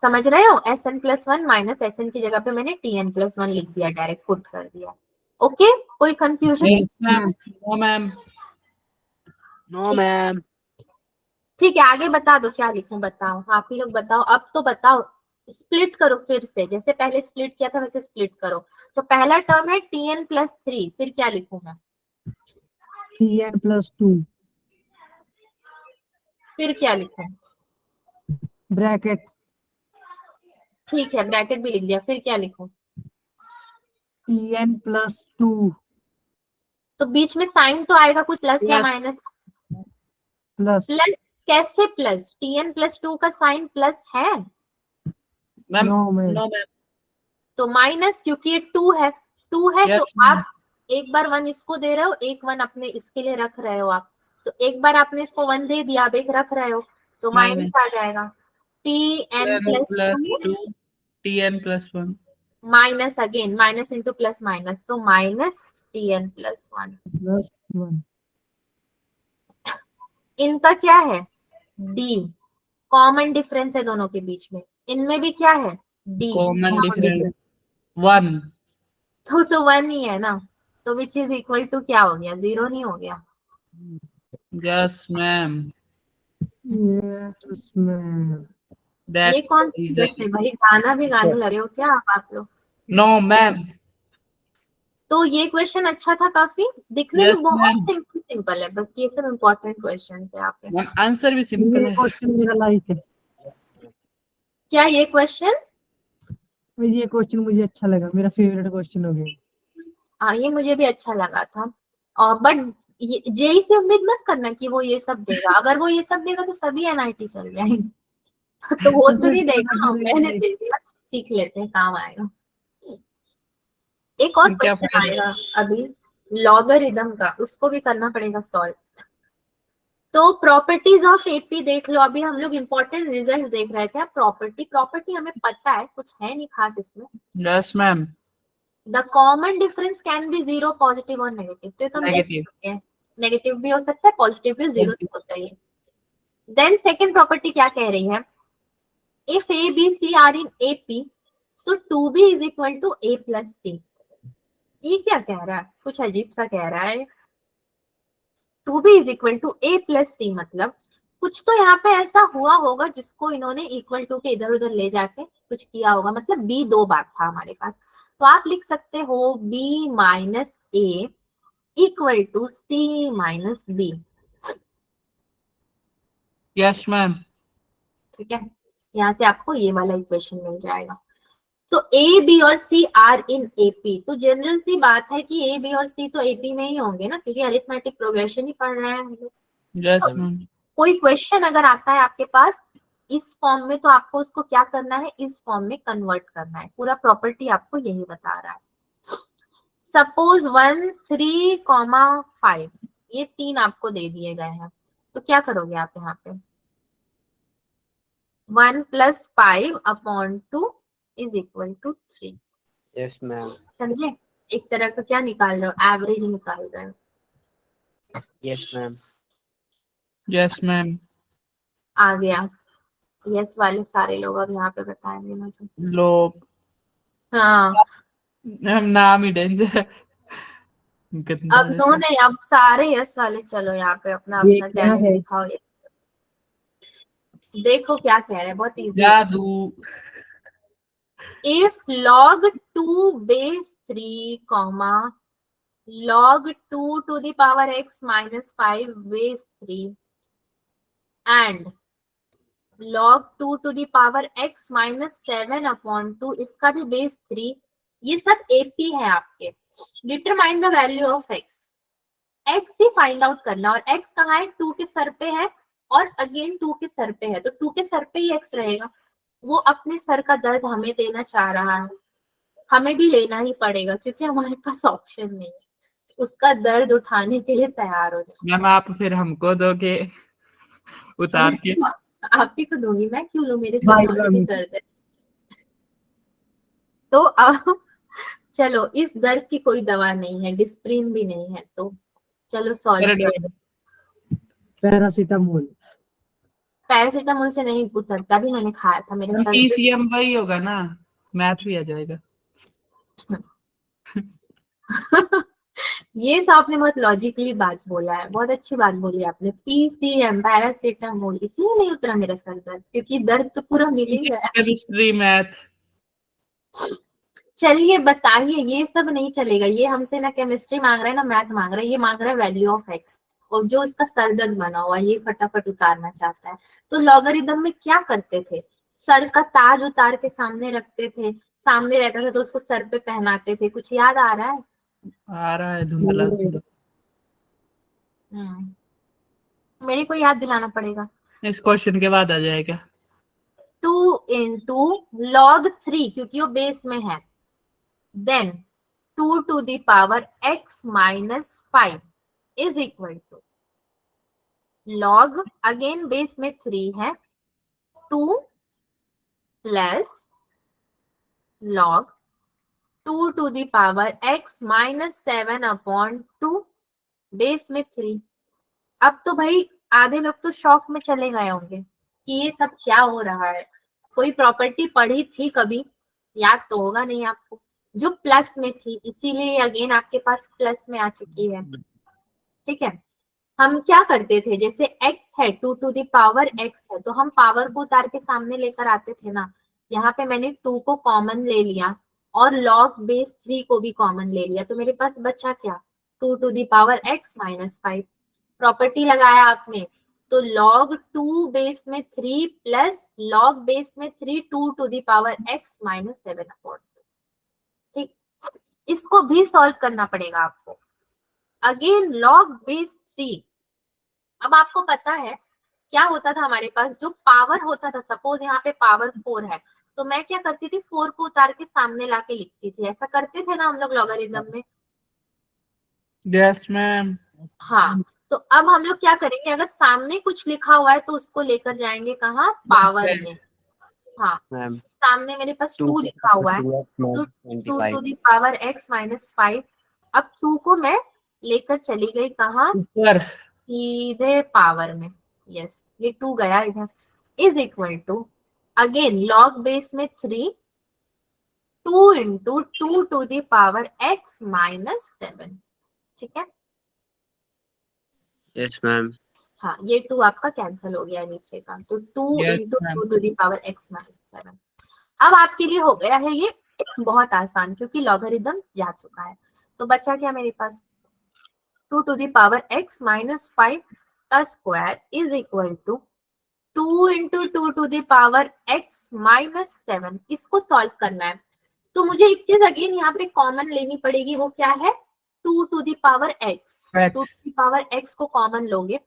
S1: समझ रहे हो, SN+1 माइनस SN की जगह पे मैंने TN+1 लिख दिया, डायरेक्ट पुट कर दिया। ओके, कोई confusion?
S2: Yes, ma'am. No, ma'am.
S3: No ma'am.
S1: ठीक है, आगे बता दो क्या लिखूं, बताओ आप ही लोग बताओ, अब तो बताओ, स्प्लिट करो फिर से, जैसे पहले स्प्लिट किया था वैसे स्प्लिट करो। तो पहला टर्म है TN+3, फिर क्या लिखूं मैं,
S4: TN+2
S1: फिर क्या लिखूं,
S4: ब्रैकेट
S1: ठीक है ब्रैकेट भी लिख दिया, फिर क्या लिखूं,
S4: TN+2
S1: तो बीच में साइन तो आएगा कुछ प्लस या
S2: Yes.
S1: माइनस,
S4: प्लस
S1: प्लस कैसे प्लस, TN+2 का साइन प्लस है,
S2: Ma'am.
S4: No ma'am
S2: No, ma'am.
S1: तो माइनस, क्योंकि ये 2 है, 2 है,
S2: Yes,
S1: तो
S2: ma'am.
S1: आप एक बार 1 इसको दे रहे हो, एक 1 अपने इसके लिए रख रहे हो आप, तो एक बार आपने इसको 1 दे दिया, आप एक रख रहे हो, तो माइनस
S2: Minus.
S1: आ जाएगा,
S2: N plus
S1: TN+2
S2: 2. TN+1.
S1: Minus, again minus into plus minus, so minus TN+1।
S4: +1
S1: इनका क्या है, D, कॉमन डिफरेंस है दोनों के बीच में, इनमें भी क्या है, D,
S2: Common
S4: Common
S2: difference. 1.
S1: तो 1 ही है ना, तो विच इज इक्वल टू क्या हो गया, 0 नहीं हो गया।
S2: Yes, ma'am.
S4: यस मैम
S1: ये
S2: That's
S1: कौन
S2: the
S1: सी
S2: reason.
S1: जैसे भाई गाना भी गाने लगे हो क्या आप लोग?
S2: No, ma'am.
S1: तो ये क्वेश्चन अच्छा था काफी, दिखने
S2: Yes,
S1: में बहुत
S2: ma'am.
S1: सिंपल सिंपल है, बट ये सब इम्पोर्टेंट क्वेश्चन है आपके।
S2: Ma'am, answer भी simple
S4: ये
S2: है.
S4: क्वेश्चन मेरा लाइक है,
S1: क्या ये क्वेश्चन,
S4: ये क्वेश्चन मुझे अच्छा लगा, मेरा फेवरेट क्वेश्चन हो गया।
S1: हाँ ये मुझे भी अच्छा लगा था, और बट जेई से उम्मीद मत करना कि वो ये सब देगा, अगर वो ये सब देगा तो सभी NIT चल जाएंगे तो वो तो नहीं देगा, मैंने दे दिया, सीख लेते हैं, काम आएगा। एक और
S2: क्या
S1: क्वेश्चन
S2: फायदा?
S1: आएगा अभी लॉगरिदम का, उसको भी करना पड़ेगा सॉल्व। तो प्रॉपर्टीज ऑफ एपी देख लो, अभी हम लोग इंपॉर्टेंट रिजल्ट देख रहे थे। प्रॉपर्टी हमें पता है, कुछ है नहीं खास इसमें।
S2: Yes, ma'am.
S1: The common difference can be 0, positive और नेगेटिव, तो तुम देख
S2: Negative.
S1: सकते हैं, नेगेटिव भी हो सकता है, पॉजिटिव भी, 0 नहीं होता है। देन सेकेंड प्रॉपर्टी क्या कह रही है, if A B C are in AP so 2b is equal to a plus C. ये क्या कह रहा है, कुछ अजीब सा कह रहा है, 2b is equal to a plus C, मतलब कुछ तो यहाँ पे ऐसा हुआ होगा जिसको इन्होंने इक्वल टू के इधर उधर ले जाके कुछ किया होगा, मतलब b 2 बार था हमारे पास, तो आप लिख सकते हो b minus a equal to c minus b,
S2: Yes, ma'am.
S1: ठीक है, यहाँ से आपको ये वाला इक्वेशन मिल जाएगा। तो ए बी और सी आर इन एपी, तो जनरल सी बात है कि ए बी और सी तो एपी में ही होंगे ना, क्योंकि अरिथमेटिक प्रोग्रेशन ही पढ़ रहे हैं हम लोग।
S2: Yes,
S1: तो
S2: ma'am.
S1: कोई क्वेश्चन अगर आता है आपके पास इस फॉर्म में, तो आपको उसको क्या करना है, इस फॉर्म में कन्वर्ट करना है। पूरा प्रॉपर्टी आपको यही बता रहा है। सपोज 1 3, 5 ये 3 आपको दे दिए गए हैं, तो क्या करोगे आप यहाँ पे, 1 + 5 upon 2 is equal to 3।
S5: Yes, ma'am.
S1: समझे, एक तरह का क्या निकाल रहे हो, एवरेज निकाल रहे हो।
S5: Yes, ma'am.
S2: Yes, ma'am.
S1: आ गया, यस वाले सारे लोग अब यहाँ पे बताएंगे मुझे।
S2: लोग
S1: हाँ
S2: मैम नाम ही डेंजर है। गंदा
S1: अब नो नहीं, अब सारे यस वाले, चलो यहाँ पे अपना
S4: ये
S1: अपना
S4: क्या
S1: टैलेंट
S4: है?
S1: दिखाओ। ये देखो क्या कह रहे हैं, बहुत इजी।
S2: जादू।
S1: if log 2 base 3 comma log 2 to the power x minus 5 base 3 and log 2 to the power x minus 7 upon 2, इसका भी बेस 3, ये सब AP है आपके. Determine the value of x. x he find out करना, और x कहाँ है? 2 के सर पे है और अगेन 2 के सर पे है, तो 2 के सर पे ही x रहेगा. वो अपने सर का दर्द हमें देना चाह रहा है, हमें भी लेना ही पड़ेगा क्योंकि हमारे पास ऑप्शन नहीं है. उसका दर्द उठाने के लिए तैयार हो जाए.
S2: मैम आप फिर हमको दोगे उतार के?
S1: आप ही को दूंगी, मैं क्यों लूं, मेरे
S4: भाई
S1: सर में भी दर्द है. तो अब चलो, इस दर्द की कोई दवा नहीं है, डिस्प्रिन भी नहीं है, तो चलो सॉल्व कर.
S4: पैरासीटामोल.
S1: पैरासीटामोल से नहीं उतरता, भी मैंने खाया था, मेरे सर
S2: PCM वही होगा ना, मैथ भी आ जाएगा.
S1: ये तो आपने बहुत लॉजिकली बात बोला है, बहुत अच्छी बात बोली आपने. PCM पैरासीटामोल, इसीलिए नहीं उतरा मेरा सर दर्द, क्योंकि दर्द तो पूरा मिल ही गया.
S2: Chemistry math.
S1: चलिए बताइए, ये सब नहीं चलेगा. ये हमसे ना केमिस्ट्री मांग रहा है ना मैथ मांग रहा है, ये मांग रहा है वैल्यू ऑफ एक्स, और जो इसका सर दर्द बना हुआ है ये फटाफट उतारना चाहता है. तो लॉगरिदम में क्या करते थे? सर का ताज उतार के सामने रखते थे, सामने रहता था तो उसको सर पे पहनाते थे. कुछ याद आ रहा है?
S2: आ रहा है धुंधला.
S1: मेरे को याद दिलाना पड़ेगा.
S2: इस क्वेश्चन के बाद आ जाएगा.
S1: 2 into log 3, क्योंकि वो बेस में है, then 2 to the power x minus 5 is equal to log, again base में 3 है, 2 plus log 2 to the power x minus 7 upon 2, base में 3. अब तो भाई आधे लोग तो शॉक में चले गए होंगे कि ये सब क्या हो रहा है. कोई प्रॉपर्टी पढ़ी थी कभी? याद तो होगा नहीं आपको, जो प्लस में थी, इसीलिए अगेन आपके पास प्लस में आ चुकी है. ठीक है, हम क्या करते थे, जैसे x है 2 to the power x है, तो हम पावर को उतार के सामने लेकर आते थे ना. यहाँ पे मैंने 2 को कॉमन ले लिया और log बेस 3 को भी कॉमन ले लिया, तो मेरे पास बचा क्या? 2 to the power x minus 5. Property लगाया आपने, तो log 2 बेस में 3 प्लस log बेस में 3 2 to the power x minus 7 upon 2. ठीक, इसको भी सॉल्व करना पड़ेगा आपको. Again log base 3. अब आपको पता है क्या होता था हमारे पास, जो पावर होता था, सपोज यहाँ पे पावर 4 है, तो मैं क्या करती थी, 4 को उतार के सामने लाके लिखती थी. ऐसा करते थे ना हम लोग लॉगरिथम में.
S2: Yes ma'am.
S1: हाँ, तो अब हम लोग क्या करेंगे, अगर सामने कुछ लिखा हुआ है तो उसको लेकर जाएंगे कहाँ? पावर में. हाँ,
S5: मैम
S1: सामने मेरे पास 2 लिखा हुआ है, तो 2 to the power x minus 5. अब 2 को मैं लेकर चली गई कहाँ?
S2: ऊपर.
S1: सीधे पावर में. यस, ये 2 गया इधर. Is equal to again log base में 3 2 into 2 to the power x minus 7. ठीक है,
S5: यस मैम.
S1: हाँ, ये 2 आपका कैंसिल हो गया नीचे का, तो 2
S2: Yes,
S1: into
S2: ma'am.
S1: 2 to the power x minus 7. अब आपके लिए हो गया है ये बहुत आसान, क्योंकि लॉगरिदम जा चुका है. तो बचा क्या मेरे पास? 2 to the power x minus 5 का square is equal to 2 into 2 to the power x minus 7. इसको सॉल्व करना है, तो मुझे एक चीज अगेन यहाँ पे कॉमन लेनी पड़ेगी. वो क्या है? 2 to the power x. 2 to the power x को कॉमन लोगे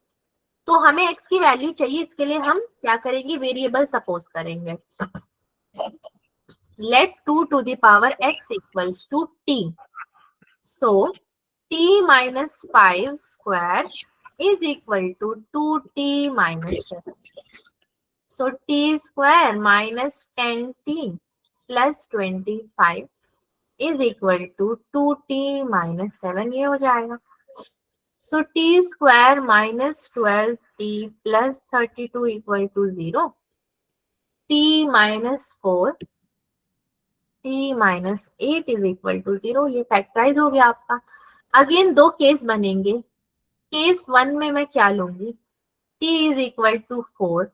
S1: तो हमें x की वैल्यू चाहिए. इसके लिए हम क्या करेंगे, वेरिएबल सपोज करेंगे. Let 2 to the power x equals to t. So t minus 5 square is equal to 2t minus 7. So t square minus 10t plus 25 is equal to 2t minus 7. ये हो जाएगा. So t square minus 12t plus 32 equal to 0. t minus 4 t minus 8 is equal to 0. ये factorise हो गया आपका. Again 2 case बनेंगे. Case 1 में मैं क्या लूंगी, t is equal to 4,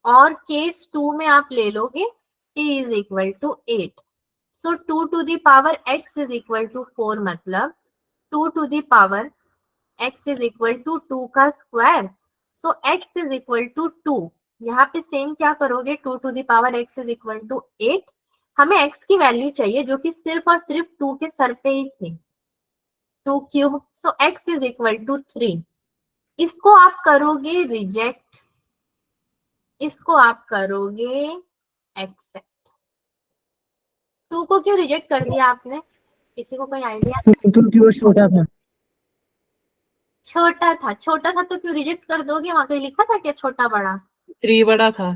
S1: और केस 2 में आप ले लोगे t is equal to 8. So 2 to the power x is equal to 4, मतलब 2 to the power x is equal to 2 का square. So x is equal to 2. यहाँ पे सेम क्या करोगे, 2 to the power x is equal to 8. हमें x की value चाहिए जो कि सिर्फ और सिर्फ 2 के सर पे ही थी, 2 cube. So x is equal to 3. इसको आप करोगे रिजेक्ट, इसको आप करोगे एक्सेप्ट. 2 को क्यों रिजेक्ट कर दिया आपने, किसी को कोई आइडिया?
S4: क्योंकि वो छोटा था.
S1: छोटा था, छोटा था तो क्यों रिजेक्ट कर दोगे, वहां कहीं लिखा था क्या छोटा बड़ा?
S2: 3 बड़ा था.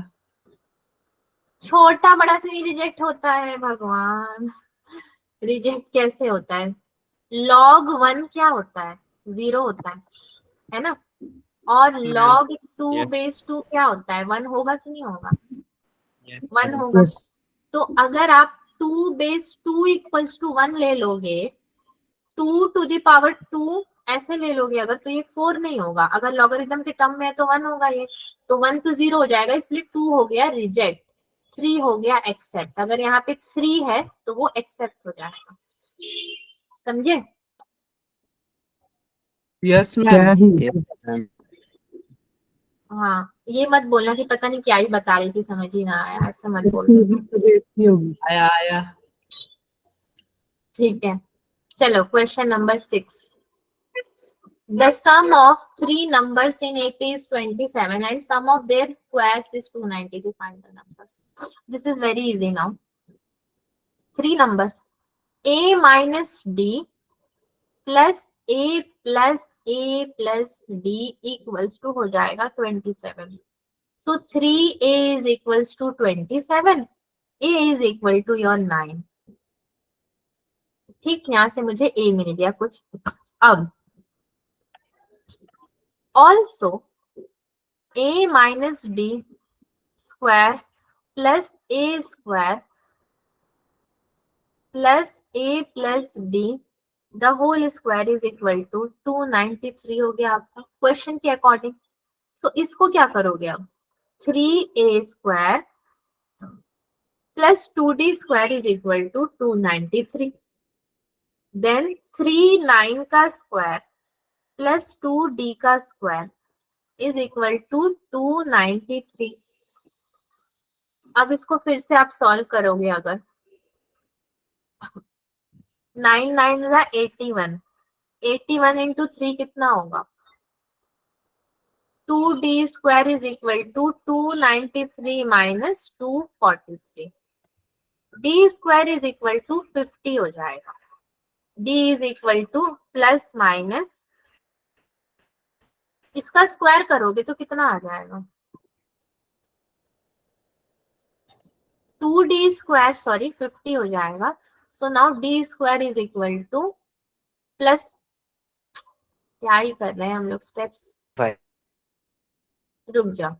S1: छोटा बड़ा से ही रिजेक्ट होता है भगवान, रिजेक्ट कैसे होता है? log 1 क्या होता है, 0 होता है ना. और log 2 बेस 2 क्या होता है, 1 होगा कि नहीं होगा? 1 होगा.
S4: Yes.
S1: तो अगर आप 2 बेस 2 इक्वल्स टू 1 ले लोगे, 2 to the power 2 ऐसे ले लोगे अगर, तो ये 4 नहीं होगा. अगर लॉगरिथम के टर्म में है तो 1 होगा ये, तो 1 तो 0 हो जाएगा, इसलिए 2 हो गया रिजेक्ट, 3 हो गया एक्सेप्ट. अगर यहाँ पे 3 है तो वो एक्सेप्ट हो जाएगा. समझे?
S2: यस
S4: क्या
S2: मैम.
S4: ही.
S5: Yes, ma'am.
S1: हाँ, ये मत बोलना कि पता नहीं क्या ही बता रही थी, समझ ही ना आया, ऐसा मत बोलना.
S4: तो बेइज्जती होगी.
S2: आया.
S1: ठीक है, चलो question number 6. The sum of 3 numbers in AP is 27 and sum of their squares is 290. To find the numbers. This is very easy now. 3 numbers. A minus D plus A plus A plus D equals to हो जाएगा 27. So 3A is equals to 27. A is equal to your 9. ठीक, यहाँ से मुझे A मिल गया कुछ. अब also A minus D square plus A square plus A plus D the whole square is equal to 293 हो गया आपका क्वेश्चन के अकॉर्डिंग. सो इसको क्या करोगे अब, 3A square plus 2D square is equal to 293. Then 3 का स्क्वायर प्लस 2D का स्क्वायर इज इक्वल टू 293. अब इसको फिर से आप सॉल्व करोगे, अगर 9 9 का 81, 81 इंटू 3 कितना होगा, 2D square is equal to 293 minus 243. D square is equal to 50 हो जाएगा. D is equal to plus minus, इसका स्क्वायर करोगे तो कितना आ जाएगा, 2D स्क्वायर सॉरी 50 हो जाएगा. So now D square is equal to plus, क्या ही कर रहे हैं हम लोग स्टेप्स,
S5: 5.
S1: रुक जाओ,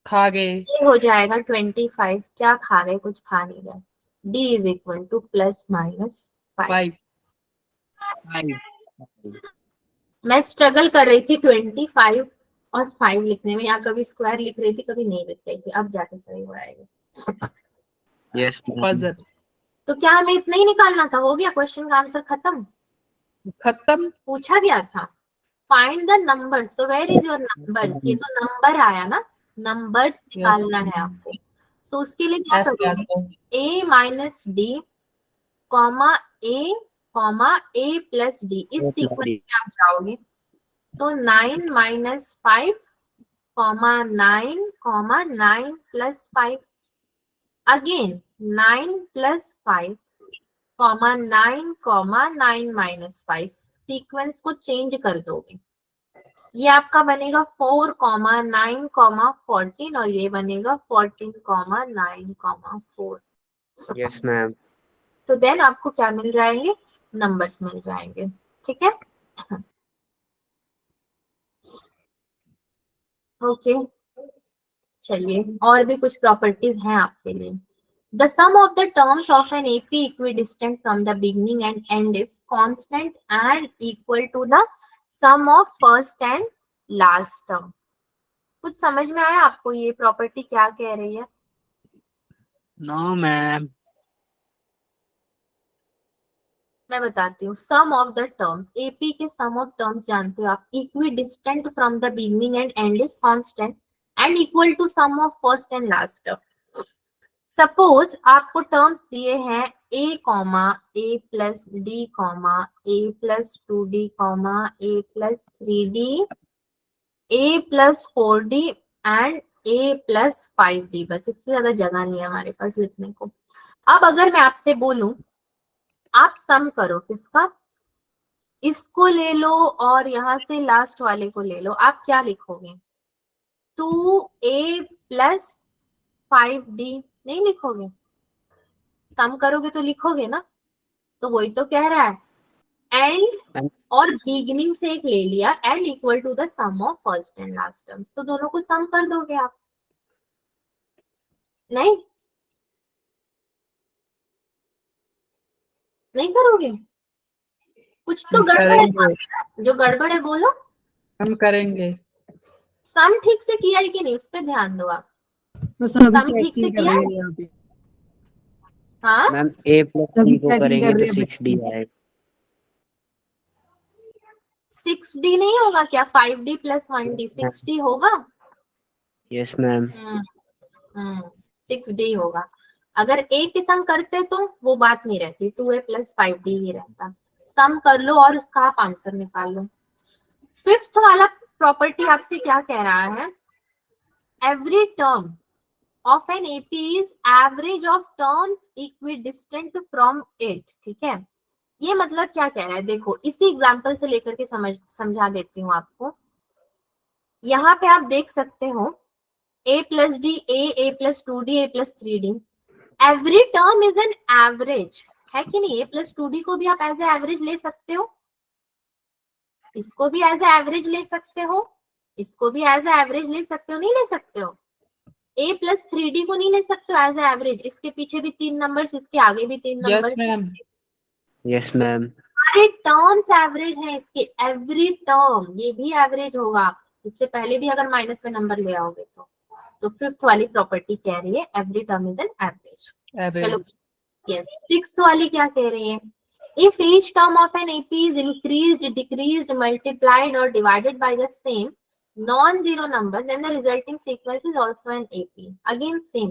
S2: खा गए.
S1: ये हो जाएगा 25. क्या खा गए, कुछ खा नहीं गए. D is equal to plus minus 5.
S2: 5.
S1: मैं स्ट्रगल कर रही थी 25 और 5 लिखने में, यहाँ कभी स्क्वायर लिख रही थी कभी नहीं लिख रही थी, अब जाके सही हो आएगा.
S5: Yes, ma'am.
S2: पजल
S1: तो क्या हमें इतना ही निकालना था, हो गया क्वेश्चन का आंसर खत्म.
S2: खत्म.
S1: पूछा गया था फाइंड द नंबर्स, तो वेयर इज योर नंबर्स, ये तो नंबर आया ना, नंबर्स निकालना है आपको. सो उसके लिए क्या
S2: ऐसे
S1: करोगे, A minus D comma A plus D, इस सीक्वेंस में आप जाओगे तो 9 minus 5 comma 9 plus 5, again 9 plus 5 comma 9 minus 5. Sequence को चेंज कर दोगे, ये आपका बनेगा 4 कॉमा 9 कॉमा 14 और ये बनेगा 14 कॉमा 9 कॉमा 4.
S5: Yes, ma'am.
S1: तो देन आपको क्या मिल जाएंगे, नंबर्स मिल जाएंगे. ठीक है, ओके. चलिए, और भी कुछ प्रॉपर्टीज हैं आपके लिए. The sum of the terms of an AP equidistant from the beginning and end is constant and equal to the sum of first and last term. कुछ समझ में आया आपको, ये प्रॉपर्टी क्या कह रही है?
S3: No, ma'am.
S1: मैं बताती हूँ, sum of the terms, AP के सम ऑफ टर्म्स जानते हो आप, equidistant from the beginning and end is constant and equal to sum of first and last term. Suppose आपको टर्म्स दिए हैं a comma a plus d comma a plus 2d comma a plus 3d a plus 4d and a plus 5d, बस इससे ज्यादा जगह नहीं है हमारे पास लिखने को। अब अगर मैं आपसे बोलूं आप सम करो किसका, इसको ले लो और यहां से लास्ट वाले को ले लो, आप क्या लिखोगे? 2a प्लस 5d नहीं लिखोगे? सम करोगे तो लिखोगे ना, तो वही तो कह रहा है, एंड और बिगिनिंग से एक ले लिया and equal to the sum of first and last terms, तो दोनों को सम कर दोगे आप? नहीं नहीं करोगे? कुछ तो
S2: हम
S1: गड़बड़ है,
S2: करेंगे,
S1: जो गड़बड़ है बोलो।
S2: हम करेंगे।
S1: सम ठीक से किया है कि नहीं, उस पर ध्यान दो आप।
S4: बस अभी
S1: सम ठीक से
S4: चेकिंग कर
S1: किया
S4: रहे
S1: है?
S4: हैं यहाँ पे,
S1: हाँ
S5: मैम a प्लस
S4: सभी
S5: c को
S4: checking
S5: करेंगे
S4: कर
S5: तो
S4: रहे हैं
S5: 6d आएगा।
S1: 6d नहीं होगा क्या? 5d प्लस 1d 6d होगा।
S5: Yes ma'am.
S1: 6d होगा। अगर a के सम करते तो वो बात नहीं रहती, 2a प्लस 5d ही रहता। सम कर लो और उसका आप आंसर निकाल लो। फिफ्थ वाला प्रॉपर्टी आपसे क्या कह रहा है? Every term of an AP is average of terms equidistant from it. ठीक है, ये मतलब क्या कह रहा है, देखो इसी एग्जांपल से लेकर के समझा देती हूँ आपको। यहाँ पे आप देख सकते हो a plus D, a plus 2d, a plus 3d, every term is an average, है कि नहीं? a प्लस 2d को भी आप एज ए एवरेज ले सकते हो, इसको भी एज ए एवरेज ले सकते हो, इसको भी एज ए एवरेज ले सकते हो, नहीं ले सकते हो? a प्लस 3d को नहीं ले सकते हो एज ए एवरेज, इसके पीछे भी 3 नंबर्स, इसके आगे भी 3
S2: yes
S1: numbers,
S2: ma'am.
S5: Yes ma'am.
S1: सारे टर्म्स एवरेज हैं इसके, एवरी टर्म, ये भी एवरेज होगा, इससे पहले भी अगर माइनस में नंबर ले आओगे तो फिफ्थ वाली प्रॉपर्टी कह रही है every term is an average. चलो यस, सिक्स्थ वाली क्या कह रही है? If each term of an AP is increased, decreased, multiplied और divided by the same non-zero number then the resulting sequence is also an AP। Again same,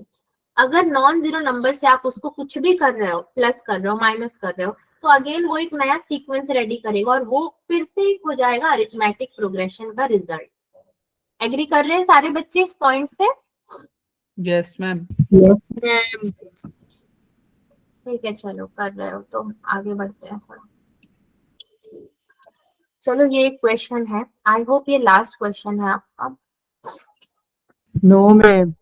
S1: अगर non zero number से आप उसको कुछ भी कर रहे हो, प्लस कर रहे हो, माइनस कर रहे हो, तो अगेन वो एक नया सीक्वेंस रेडी करेगा और वो फिर से एक हो जाएगा अरिथमेटिक प्रोग्रेशन का रिजल्ट। एग्री कर रहे हैं सारे बच्चे इस पॉइंट से?
S2: Yes ma'am.
S4: Yes ma'am.
S1: ठीक है, चलो कर रहे हो तो आगे बढ़ते हैं थोड़ा। चलो ये एक क्वेश्चन है, आई होप ये लास्ट क्वेश्चन है आपका।
S4: No ma'am.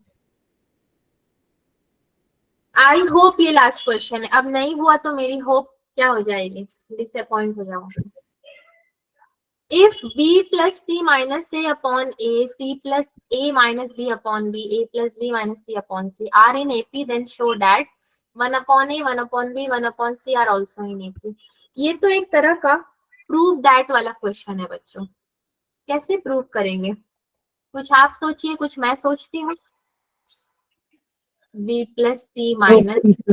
S1: आई होप ये लास्ट क्वेश्चन है, अब नहीं हुआ तो मेरी होप क्या हो जाएगी, डिसअपॉइंट हो जाऊंगी। If b plus c minus a upon a, c plus a minus b upon b, a plus b minus c upon c are in AP, then show that 1 upon a, 1 upon b, 1 upon c are also in AP। ये तो एक तरह का prove that वाला question है बच्चों। कैसे prove करेंगे? कुछ आप सोचिए, कुछ मैं सोचती हूँ। b प्लस c माइनस,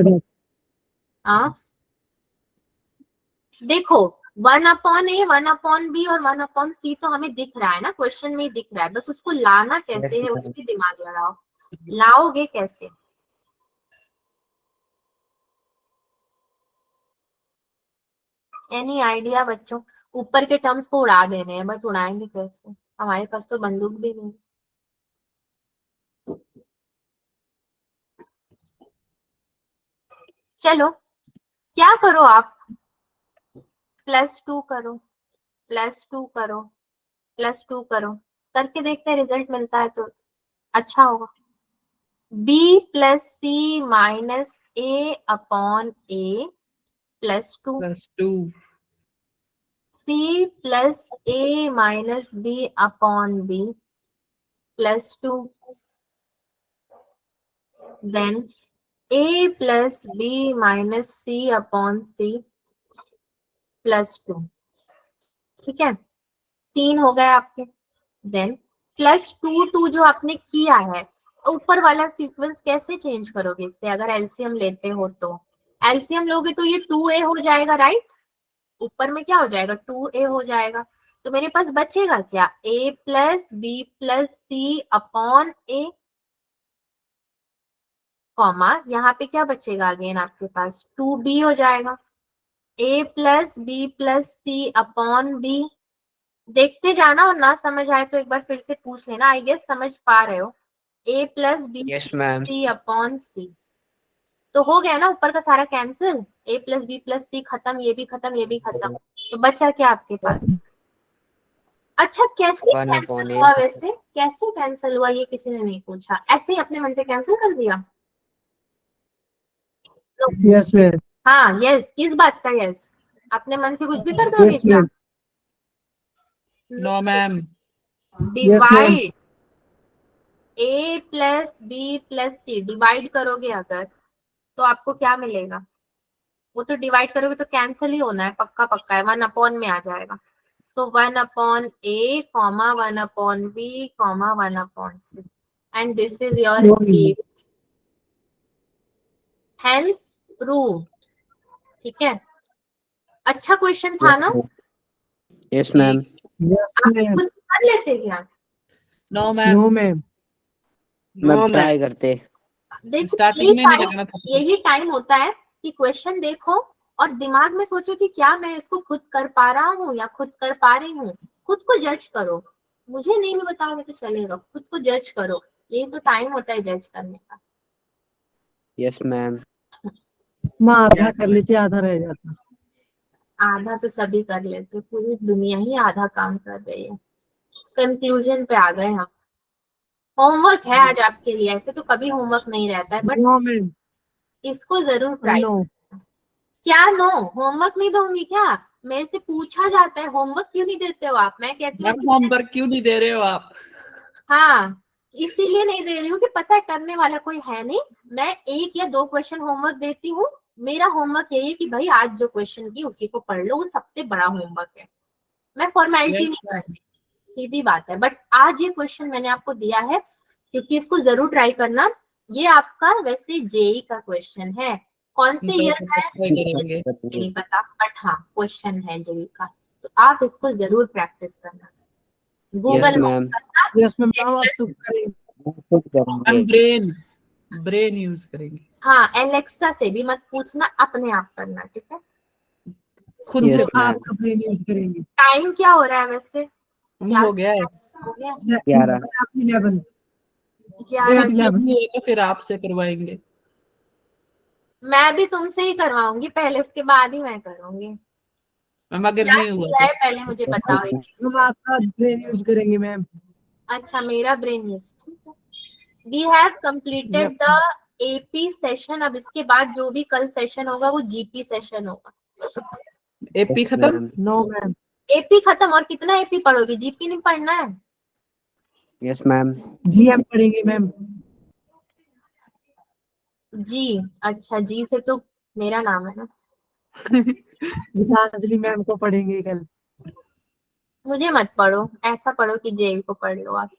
S1: हाँ देखो 1 अपॉन a, 1 अपॉन b और 1 अपॉन c तो हमें दिख रहा है ना, क्वेश्चन में ही दिख रहा है, बस उसको लाना कैसे है उस पर दिमाग लगाओ। लाओगे कैसे? एनी आइडिया बच्चों? ऊपर के टर्म्स को उड़ा देने हैं, बट उड़ाएंगे कैसे? हमारे पास तो बंदूक भी नहीं। चलो क्या करो आप, +2 करो, +2 करो, +2 करो, करके देखते हैं रिजल्ट मिलता है तो अच्छा होगा। b plus c minus a upon a +2,
S2: +2,
S1: c plus a minus b upon b +2, then a plus b minus c upon c +2। ठीक है, 3 हो गए आपके। देन +2 जो आपने किया है, ऊपर वाला सीक्वेंस कैसे चेंज करोगे इससे? अगर एलसीएम लेते हो तो, एलसीएम लोगे तो ये 2a हो जाएगा, राइट? ऊपर में क्या हो जाएगा, 2a हो जाएगा। तो मेरे पास बचेगा क्या, a plus B plus c upon a, comma यहाँ पे क्या बचेगा अगेन आपके पास 2b हो जाएगा, a plus B plus c upon b। देखते जाना और ना समझ आए तो एक बार फिर से पूछ लेना, आई गेस समझ पा रहे हो। a plus B
S5: Yes, ma'am.
S1: C upon C, तो हो गया ना ऊपर का सारा cancel, a plus B plus C खत्म, ये भी खत्म, ये भी खत्म, तो बचा क्या आपके पास। अच्छा कैसे
S5: 1
S1: कैंसिल
S5: upon
S1: हुआ,
S5: a.
S1: वैसे कैसे कैंसिल हुआ ये किसी ने नहीं पूछा, ऐसे ही अपने मन से कैंसिल कर दिया।
S4: Yes ma'am.
S1: हाँ यस, किस बात का यस, अपने मन से कुछ भी कर दोगे
S4: यस
S1: क्या।
S4: Ma'am.
S2: No ma'am.
S4: Yes, ma'am.
S1: Divide a plus B plus c, divide करोगे अगर तो आपको क्या मिलेगा, वो तो डिवाइड करोगे तो कैंसिल ही होना है, पक्का पक्का है, 1 अपॉन में आ जाएगा। So 1 upon a comma 1 upon b comma 1 upon c, and this is your
S4: So easy.
S1: Hence prove. ठीक है, अच्छा क्वेश्चन था ना,
S5: Yes, ma'am.
S4: Yes,
S1: आप
S4: ma'am.
S1: खुद से कर लेते क्या।
S2: No ma'am.
S4: No, ma'am.
S5: मैं
S3: No,
S5: ट्राई करते.
S1: देखो
S2: स्टार्टिंग में नहीं लगना था।
S1: यही टाइम होता है कि क्वेश्चन देखो और दिमाग में सोचो कि क्या मैं इसको खुद कर पा रहा हूँ या खुद कर पा रही हूँ, खुद को जज करो, मुझे नहीं भी बताओगे तो चलेगा, खुद को जज करो, यही तो टाइम होता है जज करने का।
S5: Yes, ma'am.
S4: मैं आधा कर लेती आधा रह जाता।
S1: आधा तो सभी कर लेते, पूरी दुनिया ही आधा काम कर रही है। कंक्लूजन पे आ गए हम। होमवर्क है आज आपके लिए, ऐसे तो कभी होमवर्क नहीं रहता है, बट
S4: No, ma'am.
S1: इसको जरूर ट्राई।
S4: No.
S1: क्या नो, होमवर्क नहीं दूंगी क्या, मेरे से पूछा जाता है होमवर्क क्यों नहीं देते हो आप, मैं कहती हूँ
S2: मैम होमवर्क क्यों नहीं दे रहे हो आप।
S1: हाँ इसीलिए नहीं दे रही हूँ कि पता है करने वाला कोई है नहीं, मैं 1 या 2 क्वेश्चन होमवर्क देती हूँ, मेरा होमवर्क यही है कि भाई आज जो क्वेश्चन की उसी को पढ़ लो, वो सबसे बड़ा होमवर्क है, मैं फॉर्मेलिटी
S2: Yes,
S1: नहीं करती, सीधी बात है। बट आज ये क्वेश्चन मैंने आपको दिया है क्योंकि इसको जरूर ट्राई करना, ये आपका वैसे जेई का क्वेश्चन है, कौन से ईयर का है
S2: ट्राई करेंगे।
S1: नहीं पता, बट हाँ क्वेश्चन है जेई का, तो आप इसको जरूर प्रैक्टिस करना,
S5: Yes,
S1: गूगल में
S5: ma'am.
S1: करना।
S4: Yes, ma'am. अब तो करें।
S5: खुद करेंगे.
S2: हम ब्रेन यूज करेंगे।
S1: हाँ एलेक्सा से भी मत पूछना, अपने आप करना, ठीक है।
S2: खुद
S5: Yes,
S2: से।
S4: तो
S5: ma'am.
S4: आपका ब्रेन यूज करेंगे।
S1: टाइम क्या हो रहा है वैसे,
S2: हो गया है।
S1: हो गया
S5: 11.
S4: 11.
S1: 11।
S4: 11.
S2: तो फिर आपसे करवाएंगे।
S1: मैं भी तुमसे ही करवाऊंगी पहले, उसके बाद ही मैं करूंगी।
S2: मैम अगर
S1: क्या
S2: नहीं हुआ
S1: किया है पहले मुझे बताओ एक चीज।
S4: हम आपका ब्रेन यूज करेंगे मैम।
S1: अच्छा मेरा ब्रेन यूज, ठीक है। We have completed
S4: Yes,
S1: the AP session, अब इसके बाद जो भी कल सेशन होगा वो जीपी सेशन होगा।
S2: एपी
S5: Yes,
S2: खत्म।
S5: ma'am.
S4: No, ma'am.
S1: एपी खत्म, और कितना एपी पढ़ोगे, जीपी नहीं पढ़ना है।
S5: Yes, ma'am.
S4: GM पढ़ेंगे मैम।
S1: जी अच्छा, जी से तो मेरा नाम है ना।
S4: गीतांजलि मैम को पढ़ेंगे कल।
S1: मुझे मत पढ़ो, ऐसा पढ़ो कि जेई को पढ़ लो आप।